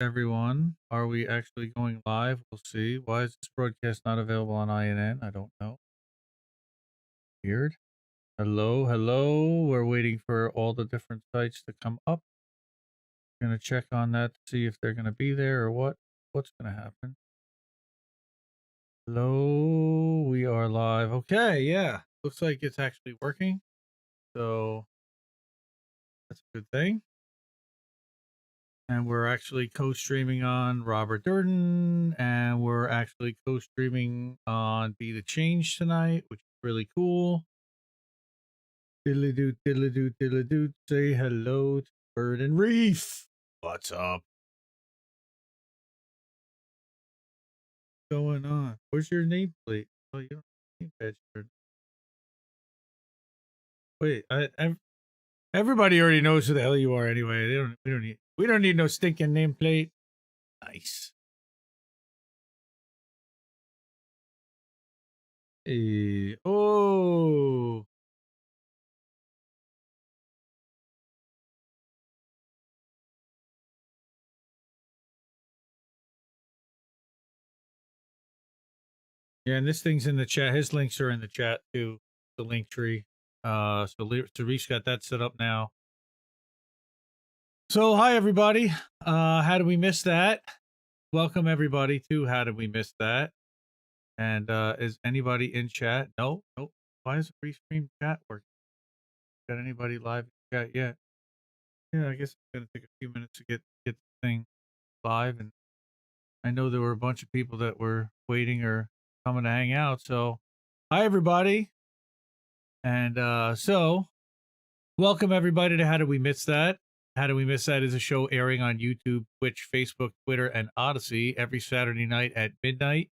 everyone. Are we actually going live? We'll see. Why is this broadcast not available on INN? I don't know. Weird. Hello, hello. We're waiting for all the different sites to come up. Gonna check on that to see if they're gonna be there or what's gonna happen. Hello, we are live. Okay, yeah. Looks like it's actually working. So that's a good thing. And we're actually co-streaming on Robert Durden, and we're actually co-streaming on Be the Change tonight, which is really cool. Diddly-doo, diddly-doo, diddly-doo. Say hello to Bird and Reef. What's up? What's going on? Where's your nameplate? Oh, you don't have a name badge here. Wait, everybody already knows who the hell you are anyway. We don't need no stinking nameplate. Nice. Hey, oh. Yeah, and this thing's in the chat. His links are in the chat too. The link tree. So Therese got that set up now. So hi everybody. How did we miss that? Welcome everybody to How Did We Miss That? And is anybody in chat? No, nope. Why is the restream chat working? Got anybody live in chat yet? Yeah, I guess it's gonna take a few minutes to get the thing live, and I know there were a bunch of people that were waiting or coming to hang out. So hi everybody. And so welcome everybody to How Did We Miss That? How Did We Miss That is a show airing on YouTube, Twitch, Facebook, Twitter, and Odyssey every Saturday night at midnight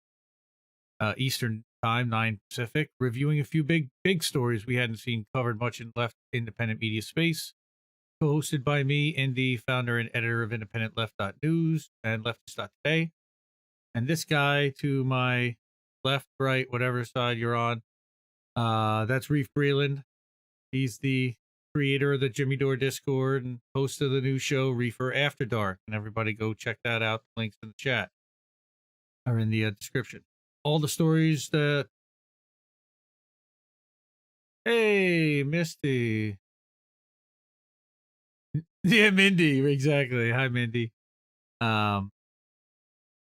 Eastern Time, 9 Pacific, reviewing a few big stories we hadn't seen covered much in left independent media space. Co-hosted by me, Indy, founder and editor of Independent Left.news and Leftists.today. And this guy to my left, right, whatever side you're on, that's Reef Breland. He's the creator of the Jimmy Dore Discord and host of the new show Reefer After Dark. And everybody go check that out. Links in the chat or in the description. All the stories that... Hey, Misty. Yeah, Mindy. Exactly. Hi, Mindy.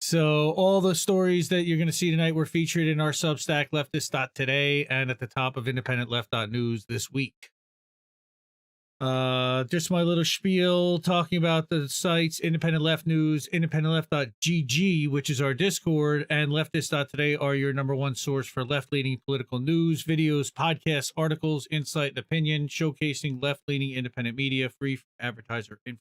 So all the stories that you're going to see tonight were featured in our Substack, Leftist.today, and at the top of Independent Left.news this week. Just my little spiel talking about the sites Independent Left News, IndependentLeft.gg, which is our Discord, and Leftist.today are your number one source for left-leaning political news, videos, podcasts, articles, insight, and opinion, showcasing left-leaning independent media, free from advertiser influence.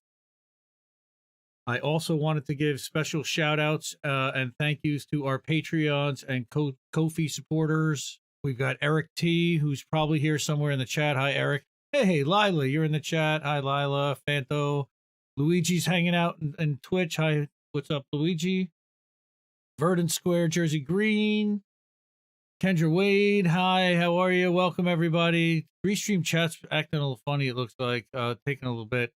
I also wanted to give special shout outs and thank yous to our Patreons and Ko-fi supporters. We've got Eric T, who's probably here somewhere in the chat. Hi, Eric. Hey, Lila, you're in the chat. Hi, Lila. Fanto. Luigi's hanging out in Twitch. Hi, what's up, Luigi? Verdant Square, Jersey Green. Kendra Wade. Hi, how are you? Welcome, everybody. Restream chat's acting a little funny, it looks like. Taking a little bit.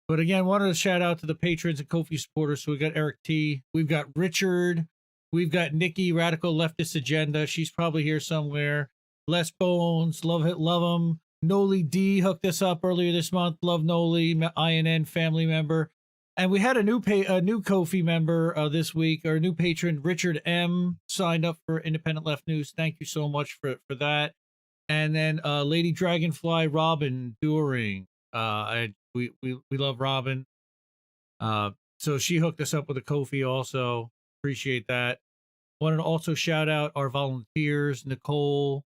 But again, wanted to shout out to the patrons and Ko-fi supporters. So we got Eric T. We've got Richard. We've got Nikki, Radical Leftist Agenda. She's probably here somewhere. Les Bones. Love it. Love him. Noli D hooked us up earlier this month. Love Noli, INN family member. And we had a new Ko-fi member this week, our new patron, Richard M, signed up for Independent Left News. Thank you so much for that. And then Lady Dragonfly Robin During. We love Robin. So she hooked us up with a Ko-fi also. Appreciate that. Wanted to also shout out our volunteers, Nicole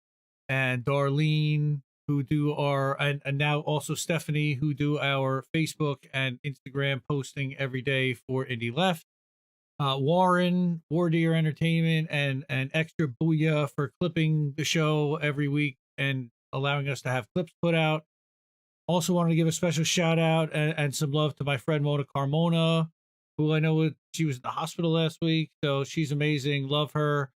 and Darlene, who do our, and now also Stephanie, who do our Facebook and Instagram posting every day for Indie Left. Warren, War Deer Entertainment, and Extra Booyah for clipping the show every week and allowing us to have clips put out. Also wanted to give a special shout out and some love to my friend Mona Carmona, who I know she was in the hospital last week, so she's amazing. Love her.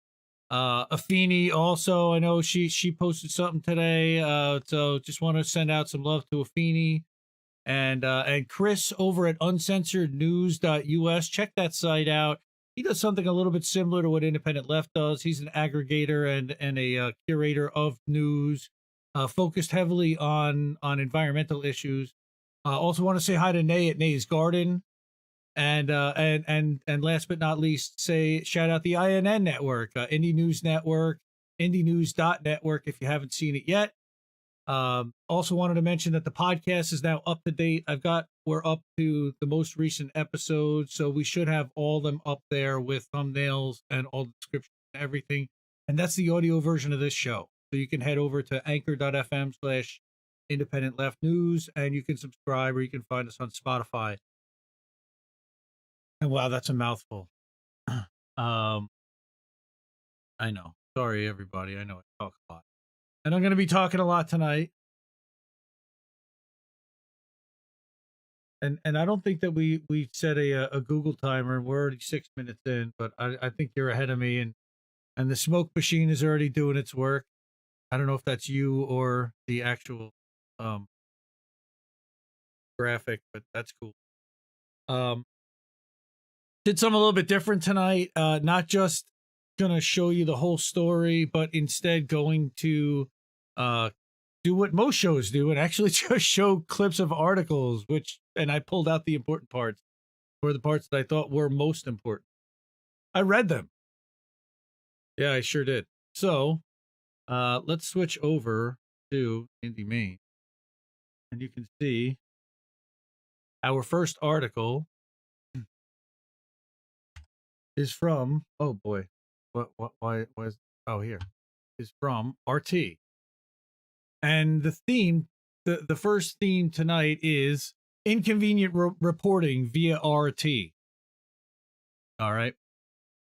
Afeni also, I know she posted something today, so just want to send out some love to Afeni. And Chris over at uncensorednews.us, check that site out. He does something a little bit similar to what Independent Left does. He's an aggregator and a curator of news, focused heavily on environmental issues. Also want to say hi to Nay at Nay's Garden, and last but not least, say shout out the INN network, Indie News Network, indienews.network if you haven't seen it yet. Also wanted to mention that the podcast is now up to date. We're up to the most recent episodes, so we should have all of them up there with thumbnails and all the descriptions and everything. And that's the audio version of this show. So you can head over to anchor.fm/independent left news and you can subscribe, or you can find us on Spotify. And wow, that's a mouthful. I know. Sorry, everybody. I know I talk a lot. And I'm going to be talking a lot tonight. And I don't think that we set a Google timer. We're already 6 minutes in, but I think you're ahead of me, and the smoke machine is already doing its work. I don't know if that's you or the actual graphic, but that's cool. Did something a little bit different tonight. Not just gonna show you the whole story, but instead going to do what most shows do and actually just show clips of articles, and I pulled out the important parts, or the parts that I thought were most important. I read them. Yeah, I sure did. So let's switch over to Indie Main, and you can see our first article is from, oh boy, why is, oh, here, is from RT. And the theme, the first theme tonight is inconvenient reporting via RT. All right.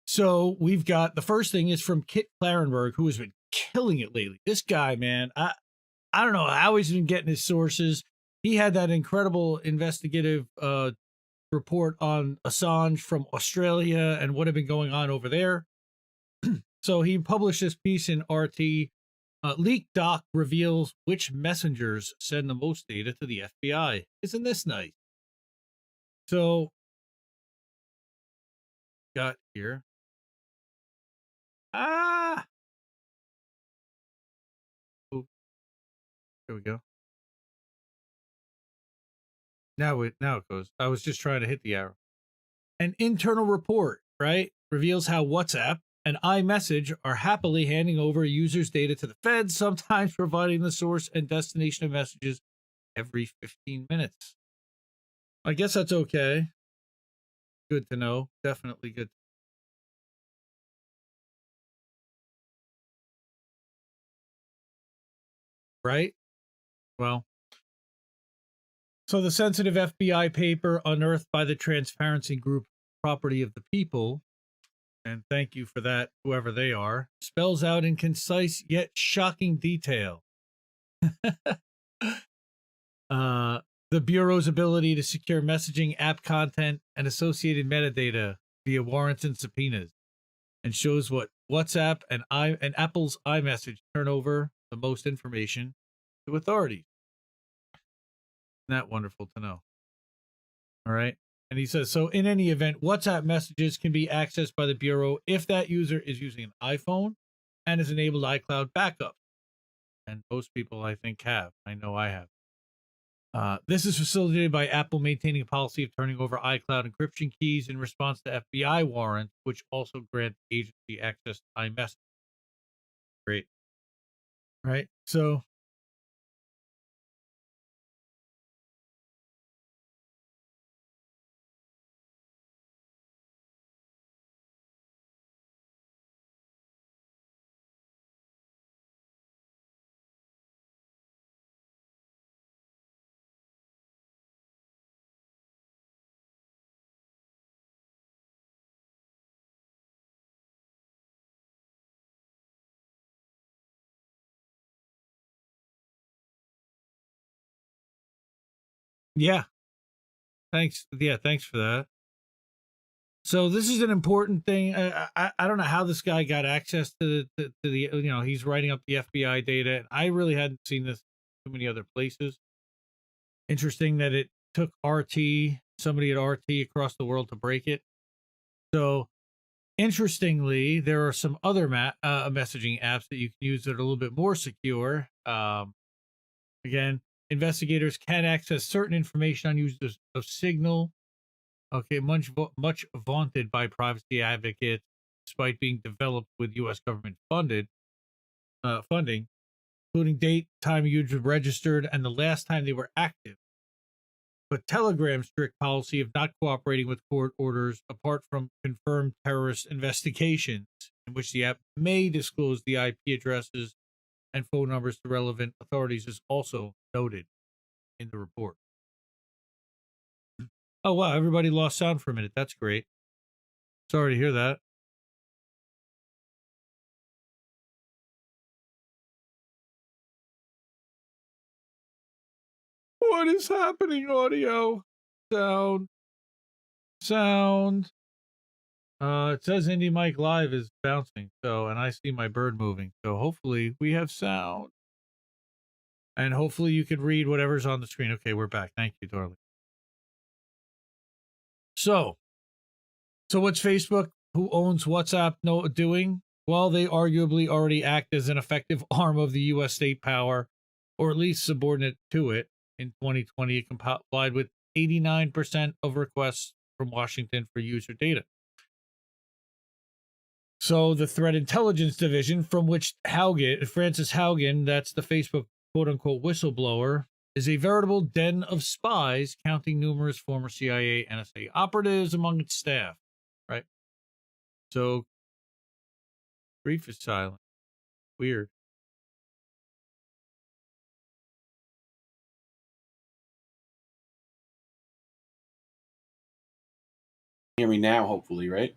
So we've got, the first thing is from Kit Clarenberg, who has been killing it lately. This guy, man, I don't know how he's been getting his sources. He had that incredible investigative report on Assange from Australia and what had been going on over there. So he published this piece in RT. Leaked doc reveals which messengers send the most data to the FBI. Isn't this nice? So, got here. Oh, there we go. Now it goes. I was just trying to hit the arrow. An internal report, right, reveals how WhatsApp and iMessage are happily handing over users' data to the feds, sometimes providing the source and destination of messages every 15 minutes. I guess that's okay. Good to know. Definitely good. Right? Well, so the sensitive FBI paper unearthed by the Transparency Group, Property of the People, and thank you for that, whoever they are, spells out in concise yet shocking detail the Bureau's ability to secure messaging app content and associated metadata via warrants and subpoenas, and shows what WhatsApp and Apple's iMessage turn over the most information to authorities. Isn't that wonderful to know? All right. And he says, so in any event, WhatsApp messages can be accessed by the Bureau if that user is using an iPhone and has enabled iCloud backup. And most people, I think, have. I know I have. This is facilitated by Apple maintaining a policy of turning over iCloud encryption keys in response to FBI warrants, which also grant agency access to iMessage. Great. Right. So, yeah. Thanks. Yeah. Thanks for that. So this is an important thing. I don't know how this guy got access to the, he's writing up the FBI data. And I really hadn't seen this too many other places. Interesting that it took somebody at RT across the world to break it. So, interestingly, there are some other messaging apps that you can use that are a little bit more secure. Again, investigators can access certain information on users of Signal. Okay, much vaunted by privacy advocates, despite being developed with U.S. government funding, including date, time users registered, and the last time they were active. But Telegram's strict policy of not cooperating with court orders, apart from confirmed terrorist investigations, in which the app may disclose the IP addresses and phone numbers to relevant authorities, is also noted in the report. Oh, wow, everybody lost sound for a minute. That's great. Sorry to hear that. What is happening, audio? Sound. It says Indie Mike Live is bouncing, and I see my bird moving. So hopefully we have sound. And hopefully you can read whatever's on the screen. Okay, we're back. Thank you, darling. So what's Facebook, who owns WhatsApp, doing? Well, they arguably already act as an effective arm of the U.S. state power, or at least subordinate to it. In 2020, it complied with 89% of requests from Washington for user data. So the Threat Intelligence Division, from which Francis Haugen, that's the Facebook quote-unquote whistleblower, is a veritable den of spies, counting numerous former CIA, NSA operatives among its staff. Right? So, grief is silent. Weird. Hear me now, hopefully, right?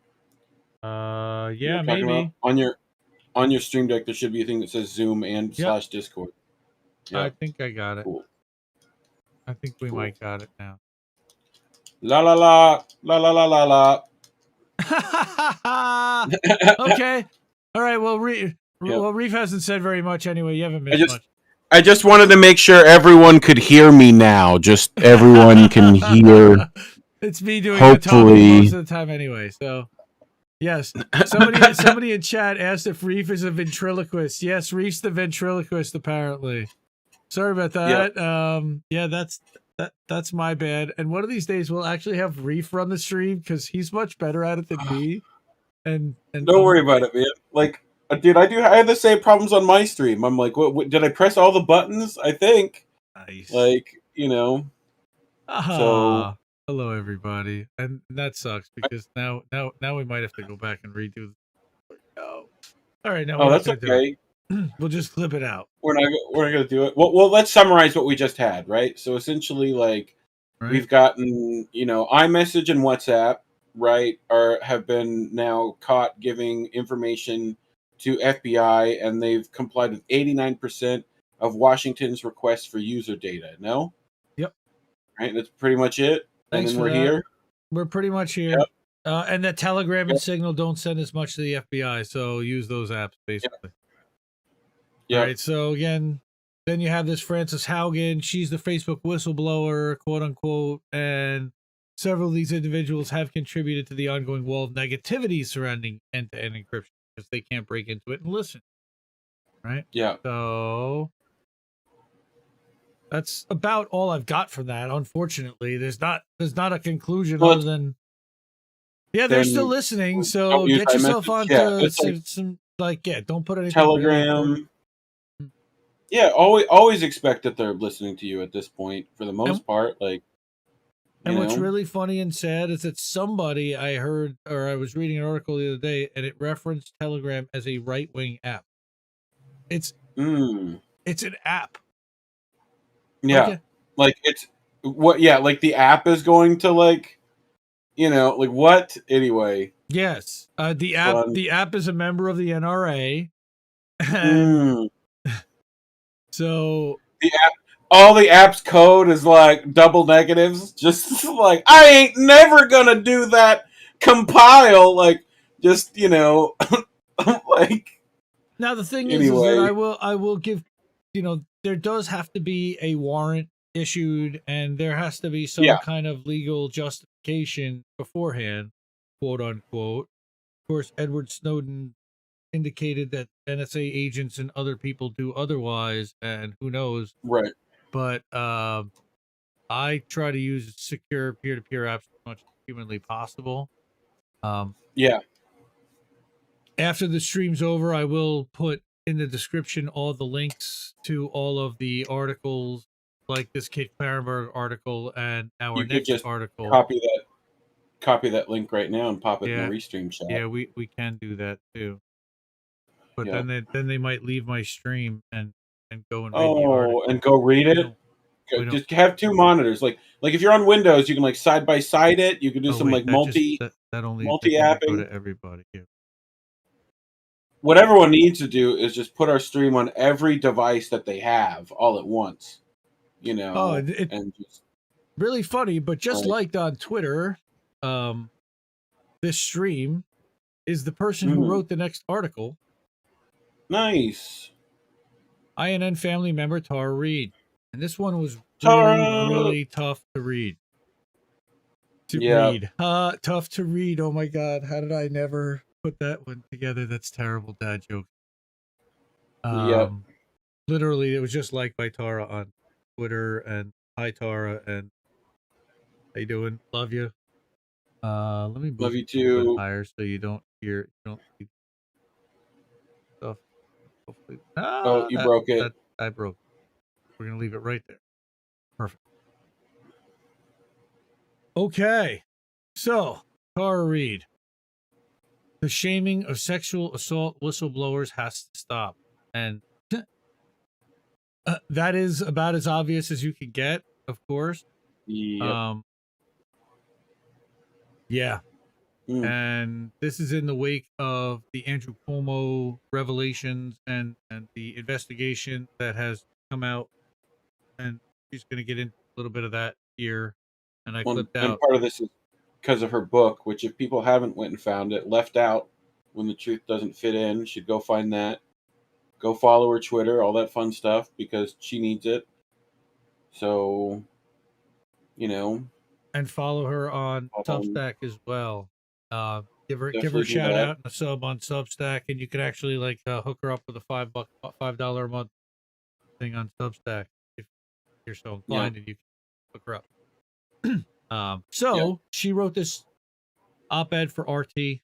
Yeah, maybe. On your Stream Deck, there should be a thing that says Zoom and / Discord. Yep. I think I got it. Cool. I think we might got it now. La la la la la la la la. Okay. All right. Well, Reef hasn't said very much anyway. You haven't missed much. I just wanted to make sure everyone could hear me now. Just everyone can hear. It's me doing the talking most of the time anyway. So, yes. Somebody in chat asked if Reef is a ventriloquist. Yes, Reef's the ventriloquist, apparently. Sorry about that. That's my bad. And one of these days we'll actually have Reef run the stream because he's much better at it than me. And don't worry about it, man. Like, dude, I have the same problems on my stream. I'm like, what did I press all the buttons? I think. Nice. Like, so hello everybody. And that sucks because now we might have to go back and redo. Oh. All right, now that's okay. We'll just clip it out. We're not gonna do it. Well, let's summarize what we just had, right? So essentially, like, we've gotten, iMessage and WhatsApp, right, have been now caught giving information to FBI, and they've complied with 89% of Washington's requests for user data. No? Yep. Right, that's pretty much it. Thanks and then we're here. We're pretty much here. Yep. And that Telegram and Signal don't send as much to the FBI, so use those apps basically. Yep. All right. So again, then you have this Frances Haugen. She's the Facebook whistleblower, quote unquote, and several of these individuals have contributed to the ongoing wall of negativity surrounding end-to-end encryption because they can't break into it and listen. Right? Yeah. So that's about all I've got from that. Unfortunately, there's not a conclusion other than they're still listening. So get yourself onto some don't put anything Telegram. Really yeah, always expect that they're listening to you at this point for the most part. Like, and what's really funny and sad is that somebody I heard, or I was reading an article the other day, and it referenced Telegram as a right-wing app. It's an app. Yeah, okay. Like it's what? Yeah, like the app is going to like what? Anyway. Yes, the app is a member of the NRA. And so all the app's code is like double negatives, just like I ain't never gonna do that compile, like just like. Now the thing is that I will give, there does have to be a warrant issued, and there has to be some Yeah. kind of legal justification beforehand, quote unquote. Of course, Edward Snowden indicated that NSA agents and other people do otherwise, and who knows. Right. But I try to use secure peer-to-peer apps as much as humanly possible. Yeah. After the stream's over, I will put in the description all the links to all of the articles, like this Kate Clarenberg article and our You could next just article. copy that link right now and pop it in the Yeah, restream chat. yeah, we can do that too. But Yeah. then they might leave my stream and go and read the Oh, and article. go read We it. don't we don't. Just have two monitors. Like if you're on Windows, you can like side by side it. You can do Oh some wait, like multi that only go apping. to everybody. Yeah. What everyone needs to do is just put our stream on every device that they have all at once. Oh, it And just really funny, but just like, like on Twitter, this stream is the person who wrote the next article. nice. INN family member Tara Reid. And this one was Tara! really tough to read. Yeah. Tough to read. Oh my God. How did I never put that one together? That's terrible dad joke. Yep. Literally, it was just liked by Tara on Twitter, and hi Tara, and how you doing? Love you. Let me move Love you it a little bit too. higher so you don't see stuff. Hopefully, Oh, you broke it. I broke. We're gonna leave it right there. Perfect. Okay, so Tara Reid. The shaming of sexual assault whistleblowers has to stop, and that is about as obvious as you could get, of course. Yep. Yeah. And this is in the wake of the Andrew Cuomo revelations and the investigation that has come out, and she's going to get into a little bit of that here. And I clipped And out. part of this is because of her book, which if people haven't went and found it, Left Out When the Truth Doesn't Fit In, should go find that. Go follow her Twitter, all that fun stuff, because she needs it. So, And follow her on Substack as well. Give her a definitely do shout that. out and a sub on Substack, and you can actually hook her up with a $5 a month thing on Substack if you're so inclined, and you can hook her up. So she wrote this op-ed for RT,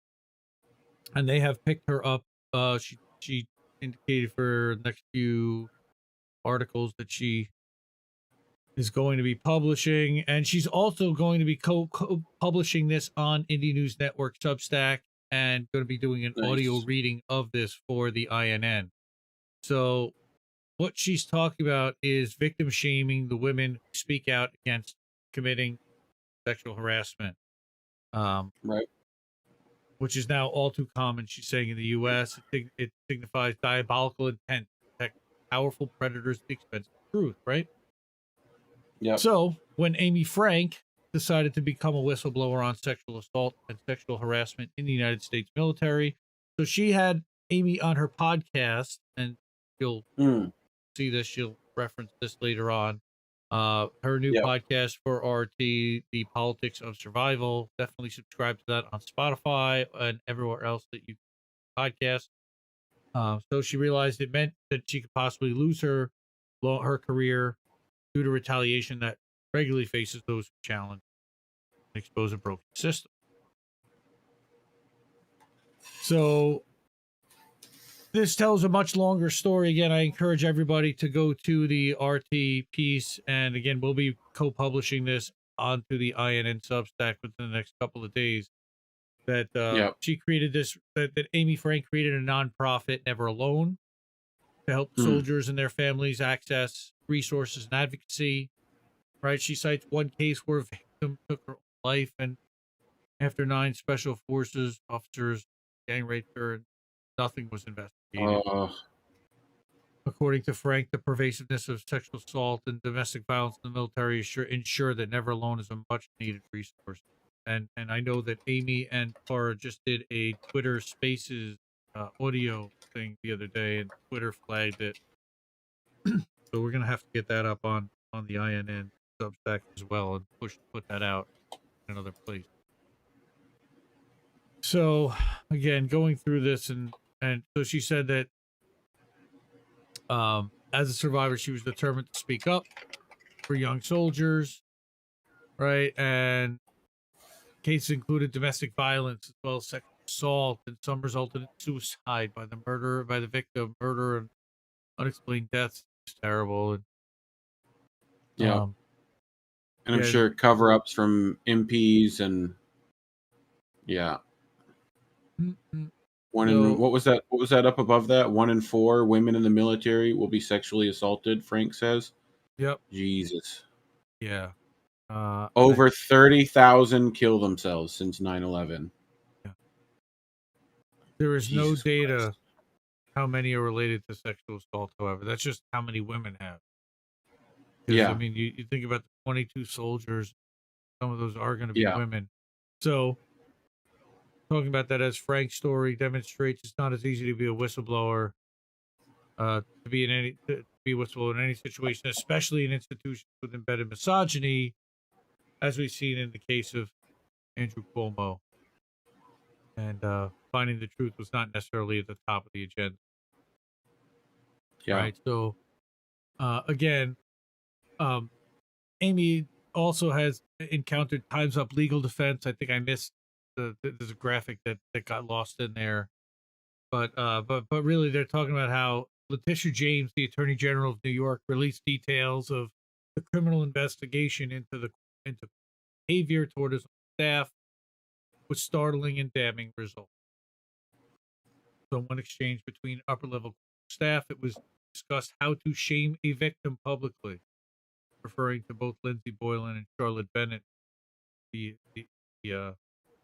and they have picked her up. She indicated for the next few articles that she is going to be publishing, and she's also going to be co-publishing this on Indie News Network Substack, and going to be doing an audio reading of this for the INN. So what she's talking about is victim shaming the women who speak out against committing sexual harassment. Right. Which is now all too common, she's saying, in the U.S. It signifies diabolical intent to protect powerful predators at the expense of truth, right? Yeah. So when Amy Frank decided to become a whistleblower on sexual assault and sexual harassment in the United States military, so she had Amy on her podcast, and you'll see this, she'll reference this later on. Her new podcast for RT, The Politics of Survival. Definitely subscribe to that on Spotify and everywhere else that you podcast. So she realized it meant that she could possibly lose her career due to retaliation that regularly faces those who challenge and expose a broken system. So this tells a much longer story. Again, I encourage everybody to go to the RT piece. And again, we'll be co-publishing this onto the INN Substack within the next couple of days. That she created this, that Amy Frank created a nonprofit, Never Alone, to help soldiers and their families access resources and advocacy. Right? She cites one case where a victim took her own life, and after 9 special forces officers gang raped her, and nothing was investigated. According to Frank, the pervasiveness of sexual assault and domestic violence in the military ensure that Never Alone is a much needed resource. And I know that Amy and Tara just did a Twitter Spaces audio thing the other day, and Twitter flagged it. So we're gonna have to get that up on on the INN Substack as well and put that out in another place. So again, going through this and so she said that as a survivor, she was determined to speak up for young soldiers, right? And cases included domestic violence as well as sexual assault, and some resulted in suicide by the victim, murder and unexplained deaths. It's terrible. And Yeah. And I'm yeah, sure cover-ups from MPs and yeah. One in so what was that? What was that up above that? 1 in 4 women in the military will be sexually assaulted, Frank says. yep, Jesus. yeah, Over 30,000 kill themselves since 9/11. yeah. There is no Jesus data Christ. how many are related to sexual assault. However, that's just how many women have. Because I Yeah. mean, you think about the 22 soldiers, some of those are going to be Yeah. women. So talking about that as Frank's story demonstrates, it's not as easy to be a whistleblower, to be a whistleblower in any situation, especially in institutions with embedded misogyny, as we've seen in the case of Andrew Cuomo. And finding the truth was not necessarily at the top of the agenda, Yeah. right? So again, um, Amy also has encountered Times Up legal defense. I think I missed there's a graphic that got lost in there, but really they're talking about how Letitia James, the Attorney General of New York, released details of the criminal investigation into behavior toward his staff with startling and damning results. So, in one exchange between upper level staff, it was discussed how to shame a victim publicly, referring to both Lindsay Boylan and Charlotte Bennett, the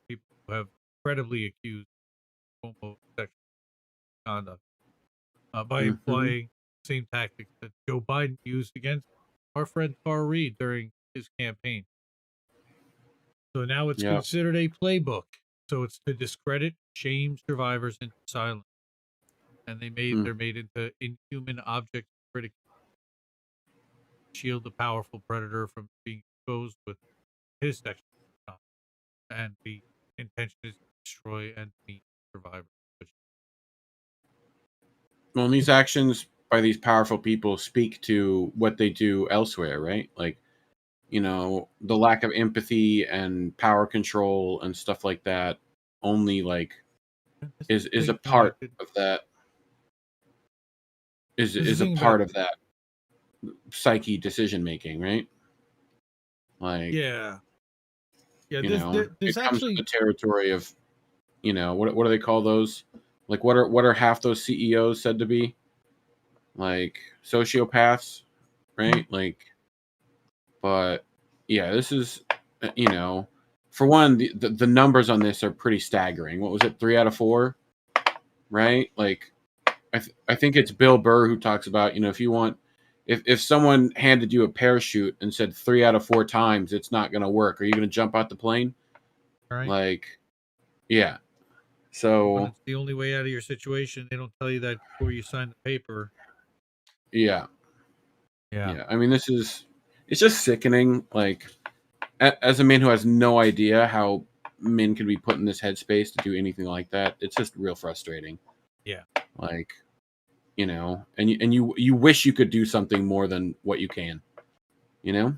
people who have credibly accused homosexual conduct, by Mm-hmm. employing the same tactics that Joe Biden used against our friend Tara Reid during his campaign. So now it's Yeah. considered a playbook. So it's to discredit, shame survivors into silence, and Mm. they're made into inhuman objects of ridicule, shield the powerful predator from being exposed with his sexual conduct, and the intention is to destroy and meet survivors. Well, and these actions by these powerful people speak to what they do elsewhere, right? Like, the lack of empathy and power control and stuff like that only like This is a thing part of that This is is the a thing about part of that psyche decision making, right? Like, yeah, yeah. There's it comes with actually the territory of, what do they call those? Like, what are half those CEOs said to be? Like sociopaths, mm, right? Like, but yeah, this is, for one, the numbers on this are pretty staggering. What was it? 3 out of 4, right? Like, I think it's Bill Burr who talks about, if you want, if someone handed you a parachute and said 3 out of 4 times it's not going to work, are you going to jump out the plane? right Like, yeah. when So it's the only way out of your situation. They don't tell you that before you sign the paper. yeah, Yeah, yeah. I mean, it's just sickening. Like, as a man who has no idea how men can be put in this headspace to do anything like that, it's just real frustrating. yeah. Like, and you wish you could do something more than what you can, you know.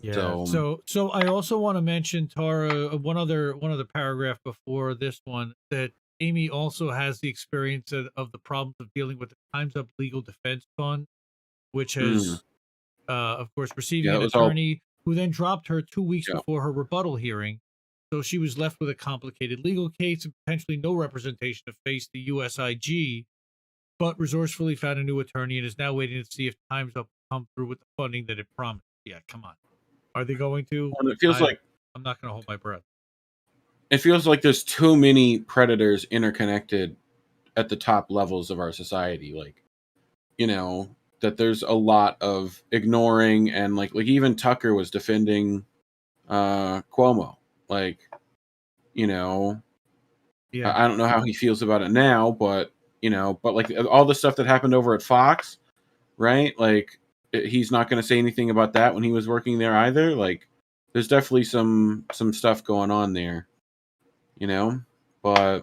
Yeah. So So I also want to mention Tara, one other paragraph before this one, that Amy also has the experience of the problems of dealing with the Times Up Legal Defense Fund, which mm, has of course receiving yeah, that an was all. attorney who then dropped her 2 weeks Yeah, before her rebuttal hearing. So she was left with a complicated legal case and potentially no representation to face the USIG, but resourcefully found a new attorney and is now waiting to see if Times Up will come through with the funding that it promised. Yeah, come on. Are they going to? and it feels like I'm not going to hold my breath. there's too many predators interconnected at the top levels of our society. Like, that there's a lot of ignoring, and like even Tucker was defending Cuomo. Like, you know, Yeah, I don't know how he feels about it now, but like all the stuff that happened over at Fox, right? Like, he's not going to say anything about that when he was working there either. Like, there's definitely some stuff going on there, But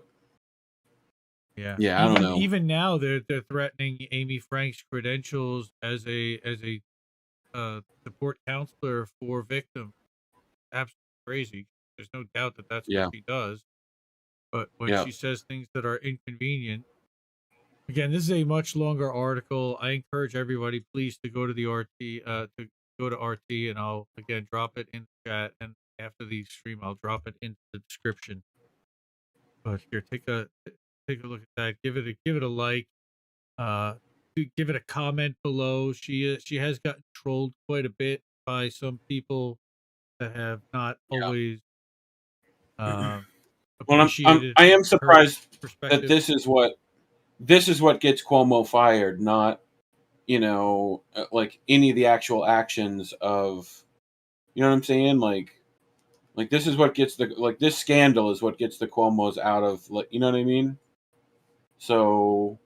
Yeah. yeah, I don't know. Even now, they're threatening Amy Frank's credentials as a support counselor for victims. Absolutely crazy. There's no doubt that that's what Yeah, she does. But when yeah, she says things that are inconvenient, again, this is a much longer article. I encourage everybody, please, to go to the RT, to go to RT, and I'll again drop it in the chat. And after the stream, I'll drop it into the description. But here, take a look at that. Give it a like. Give it a comment below. She has gotten trolled quite a bit by some people that have not yeah. always uh, Well, appreciated I am her surprised that perspective. this is what gets Cuomo fired, not like any of the actual actions of, you know what I'm saying, like this is what gets this scandal is what gets the Cuomos out of, like, you know what I mean. So,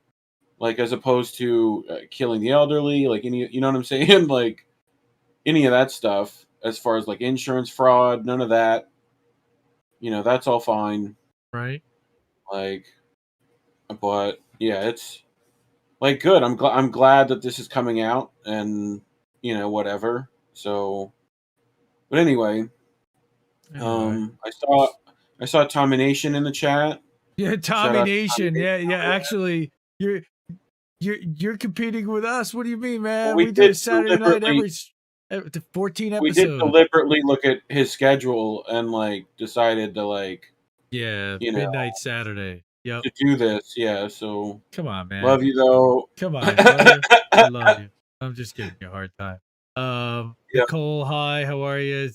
like, as opposed to killing the elderly, like, any, you know what I'm saying, like any of that stuff, as far as like insurance fraud, none of that, that's all fine. Right. Like, but yeah, it's like good. I'm glad that this is coming out, and whatever. So, but anyway, Anyway. I saw Tommy Nation in the chat. Yeah, Shout Tommy out to Tommy Nation. Nation Yeah, yeah. over there. Actually, you're competing with us. What do you mean, Well, man? We do a Saturday night every 14 we did episodes. deliberately look at his schedule and like decided to, like, Yeah, you know midnight Saturday. Yep. to do this. Yeah, so Come on, man. love you though. Come on, brother. I love you. I'm just giving you a hard time. Yep. Nicole, hi, how are you?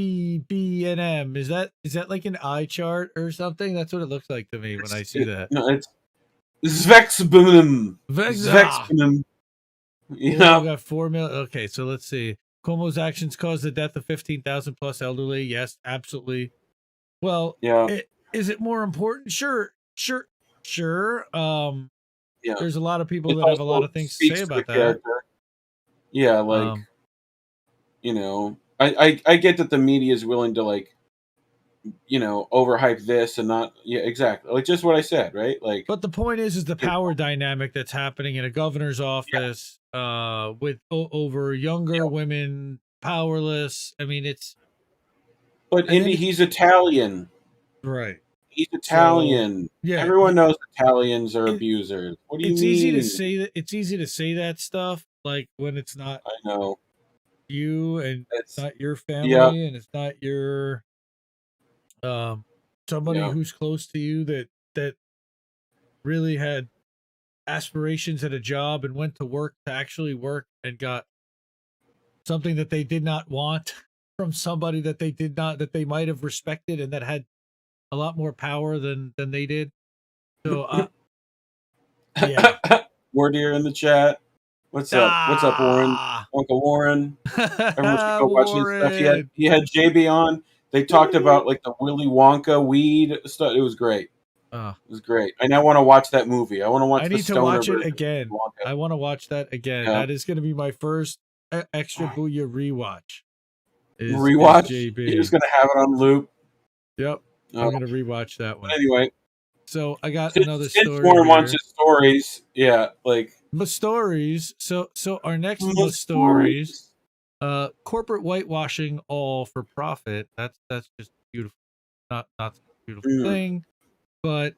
ZXCVBNM. Is that like an eye chart or something? That's what it looks like to me when I see that. No, it's Zvexbunum. Ah! Zvexbunum. Cuomo Yeah. got 4 million. Okay, so let's see. Cuomo's actions caused the death of 15,000 plus elderly. Yes, absolutely. Well, Yeah. is it more important? Sure. Yeah. There's a lot of people It that have a lot also of things to say speaks to the about that. character. Yeah, like, Um, I get that the media is willing to, like, overhype this and not, yeah, exactly. Like, just what I said, right? Like, but the point is the power dynamic that's happening in a governor's yeah, office, with over younger yeah. women powerless. I mean, But and then Indy, he's Italian. right. He's So Italian. yeah, Everyone knows Italians are it, abusers. What do you it's easy to mean? say that. It's easy to say that stuff like when it's not I know. you and It's not your Yeah, family and it's not your um somebody yeah, who's close to you that really had aspirations at a job and went to work to actually work and got something that they did not want from somebody that they might have respected and that had a lot more power than they did. So yeah. Wardier in the chat. What's up? What's up, Warren? Ah. Uncle Warren. Everyone should go watch his stuff. Warren. He had JB on. They talked about like the Willy Wonka weed stuff. It was great. It was great. I now want to watch that movie. I want to I watch the need to stoner watch it version again. of Wonka. I want to watch that again. Yeah. That is going to be my first extra booyah rewatch. Is Rewatch. JB. You're just gonna have it on loop. Yep. I'm going to rewatch that one. Anyway, So I got since, another since story Warren wants here. his stories, yeah, like Stories. So our next stories. corporate whitewashing all for profit. That's just beautiful. Not a beautiful thing, but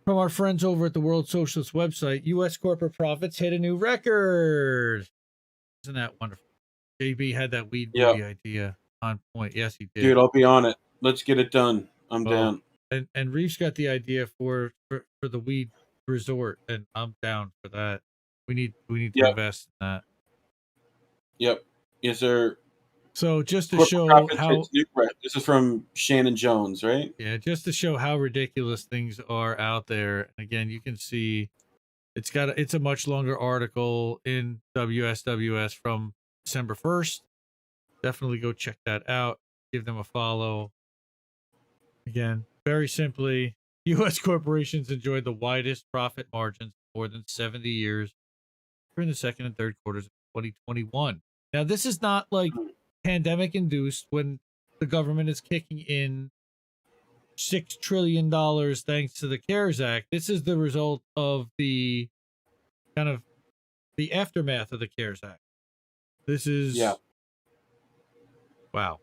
from our friends over at the World Socialist website, U.S. corporate profits hit a new record. Isn't that wonderful? JB had that weed movie idea on point. Yes, he did. Dude, I'll be on it. Let's get it done. I'm down. And Reef's got the idea for the weed resort, and I'm down for that. We need to invest in that. Yep. Yes, sir. So just to Corporate show profits how hits new record. This is from Shannon Jones, right? yeah, just to show how ridiculous things are out there. And again, you can see it's a much longer article in WSWS from December 1st. Definitely go check that out. Give them a follow. Again, very simply, U.S. corporations enjoy the widest profit margins for more than 70 years, during the second and third quarters of 2021. Now, this is not like pandemic induced when the government is kicking in $6 trillion thanks to the CARES Act. This is the result of the kind of the aftermath of the CARES Act. This is wow.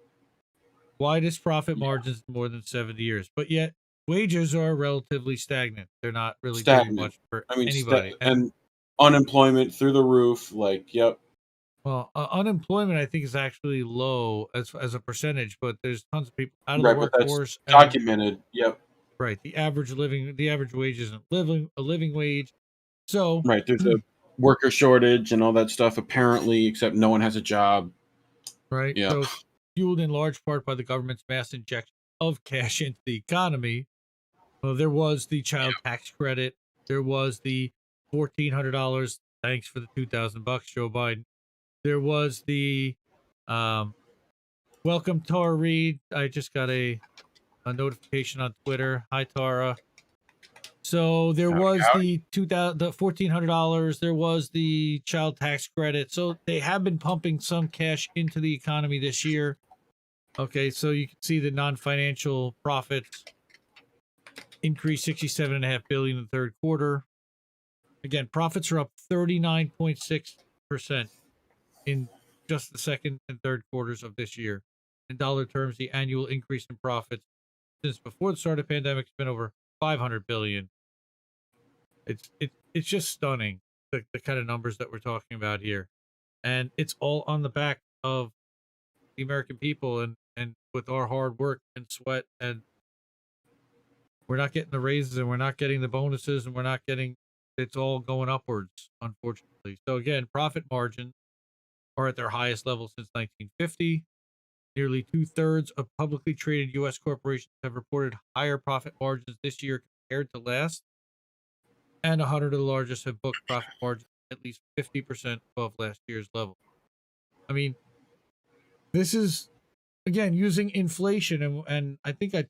Widest profit margins in more than 70 years, but yet wages are relatively stagnant. They're not really doing much for anybody. And unemployment through the roof. Like, Well, unemployment I think is actually low as a percentage, but there's tons of people out of the workforce. But that's documented. Right. The average wage isn't a living wage. So there's a worker shortage and all that stuff apparently, except no one has a job. Right. Yeah. So fueled in large part by the government's mass injection of cash into the economy. Well, there was the child tax credit. There was the $1,400. Thanks for the $2,000, Joe Biden. There was the welcome Tara Reid. I just got a notification on Twitter. Hi Tara. So there was the $1,400. There was the child tax credit. So they have been pumping some cash into the economy this year. Okay, so you can see the non-financial profits increased $67.5 billion in the third quarter. Again, profits are up 39.6% in just the second and third quarters of this year. In dollar terms, the annual increase in profits since before the start of the pandemic has been over $500 billion. It's just stunning the kind of numbers that we're talking about here, and it's all on the back of the American people and with our hard work and sweat, and we're not getting the raises and we're not getting the bonuses and we're not getting, it's all going upwards, unfortunately. So again, profit margins are at their highest level since 1950. Nearly 2/3 of publicly traded U.S. corporations have reported higher profit margins this year compared to last. And 100 of the largest have booked profit margins at least 50% above last year's level. I mean, this is, again, using inflation. And I think I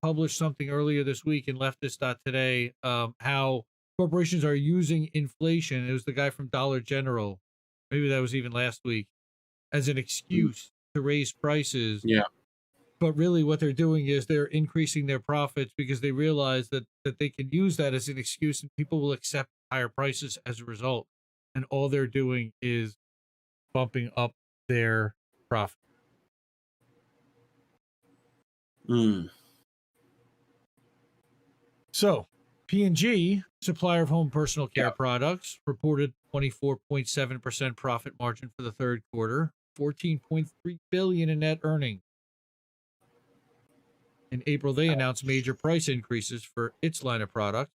published something earlier this week in Leftist.today, how corporations are using inflation. It was the guy from Dollar General. Maybe that was even last week, as an excuse to raise prices. Yeah. But really what they're doing is they're increasing their profits because they realize that they can use that as an excuse and people will accept higher prices as a result. And all they're doing is bumping up their profit. So P&G, supplier of home personal care products, reported 24.7% profit margin for the third quarter, $14.3 billion in net earnings. In April, they announced major price increases for its line of products.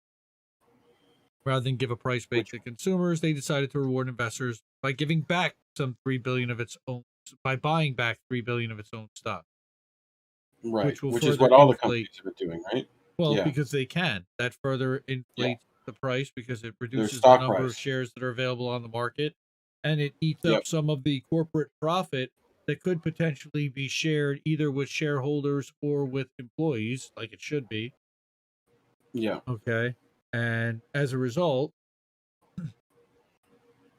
Rather than give a price break to consumers, they decided to reward investors by giving back some $3 billion of its own, by buying back $3 billion of its own stock. Right, which is what all the companies have been doing, right? Well, because they can. That further inflates the price because it reduces the number of shares that are available on the market, and it eats up some of the corporate profit that could potentially be shared either with shareholders or with employees, like it should be. Yeah. Okay. And as a result,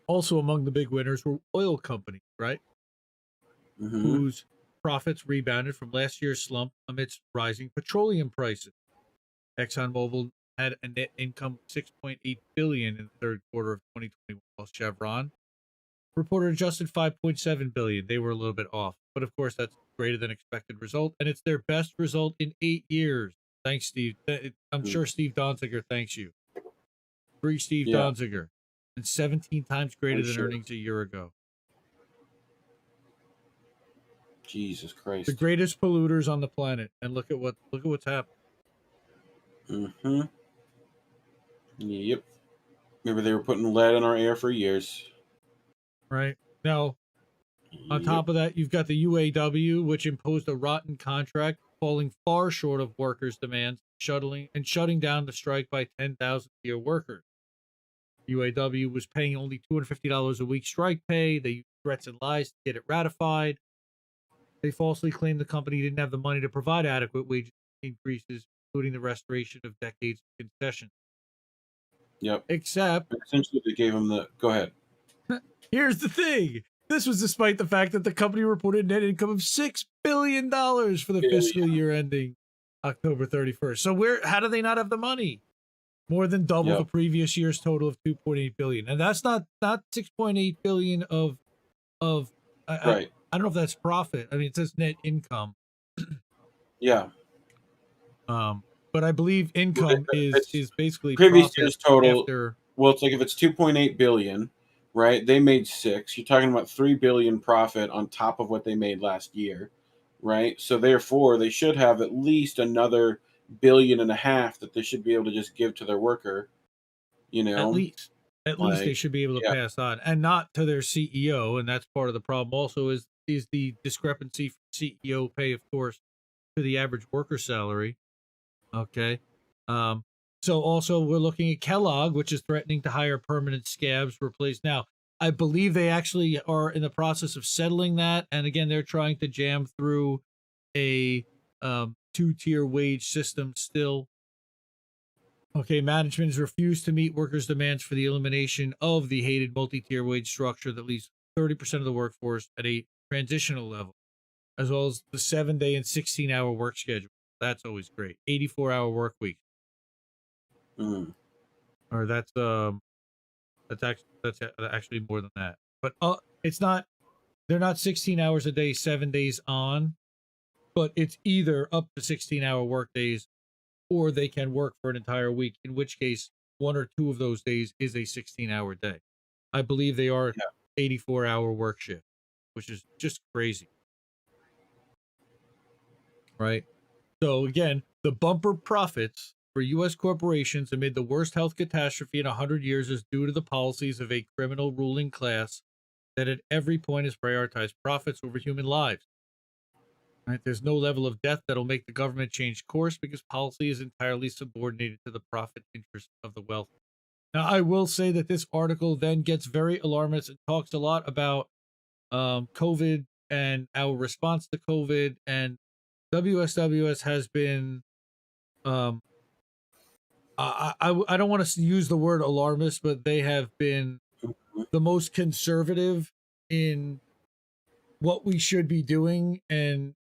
also among the big winners were oil companies, right? Whose profits rebounded from last year's slump amidst rising petroleum prices. ExxonMobil had a net income of $6.8 billion in the third quarter of 2021, while Chevron reported adjusted $5.7 billion. They were a little bit off, but of course that's greater than expected result, and it's their best result in 8 years. Thanks, Steve. I'm sure Steve Donziger thanks you. Free Steve Donziger, and 17 times greater than earnings a year ago. Jesus Christ! The greatest polluters on the planet, and look at what's happened. Yep. Remember they were putting lead in our air for years. Right now, on top of that, you've got the UAW, which imposed a rotten contract, falling far short of workers' demands, shutting down the strike by 10,000 fewer workers. UAW was paying only $250 a week strike pay. They used threats and lies to get it ratified. They falsely claimed the company didn't have the money to provide adequate wage increases, including the restoration of decades of concessions. Yep. Except, essentially, they gave them the go ahead. Here's the thing. This was despite the fact that the company reported net income of $6 billion for the fiscal year ending October 31st. So how do they not have the money? More than double the previous year's total of 2.8 billion. And that's not 6.8 billion of right. I don't know if that's profit. I mean, it says net income. Yeah. But I believe income is basically previous profit year's total. After, well, it's like if it's 2.8 billion, right? They made 6. You're talking about 3 billion profit on top of what they made last year, right? So therefore, they should have at least another billion and a half that they should be able to just give to their worker. You at know, least they should be able to yeah, pass on, and not to their CEO. And that's part of the problem. Also, is the discrepancy from CEO pay, of course, to the average worker salary. Okay. So also we're looking at Kellogg, which is threatening to hire permanent scabs to replace. Now, I believe they actually are in the process of settling that. And again, they're trying to jam through a 2-tier wage system still. Okay, management has refused to meet workers' demands for the elimination of the hated multi-tier wage structure that leaves 30% of the workforce at a transitional level, as well as the 7-day and 16-hour work schedule. That's always great. 84-hour work week. Or that's actually more than that. But it's not. They're not 16 hours a day, 7 days on, but it's either up to 16-hour work days, or they can work for an entire week. In which case, 1 or 2 of those days is a 16-hour day. I believe they are 84-hour work shift, which is just crazy, right? So again, the bumper profits for U.S. corporations amid the worst health catastrophe in 100 years is due to the policies of a criminal ruling class that at every point has prioritized profits over human lives. Right? There's no level of death that'll make the government change course because policy is entirely subordinated to the profit interest of the wealthy. Now, I will say that this article then gets very alarmist and talks a lot about COVID and our response to COVID, and WSWS has been I don't want to use the word alarmist, but they have been the most conservative in what we should be doing, and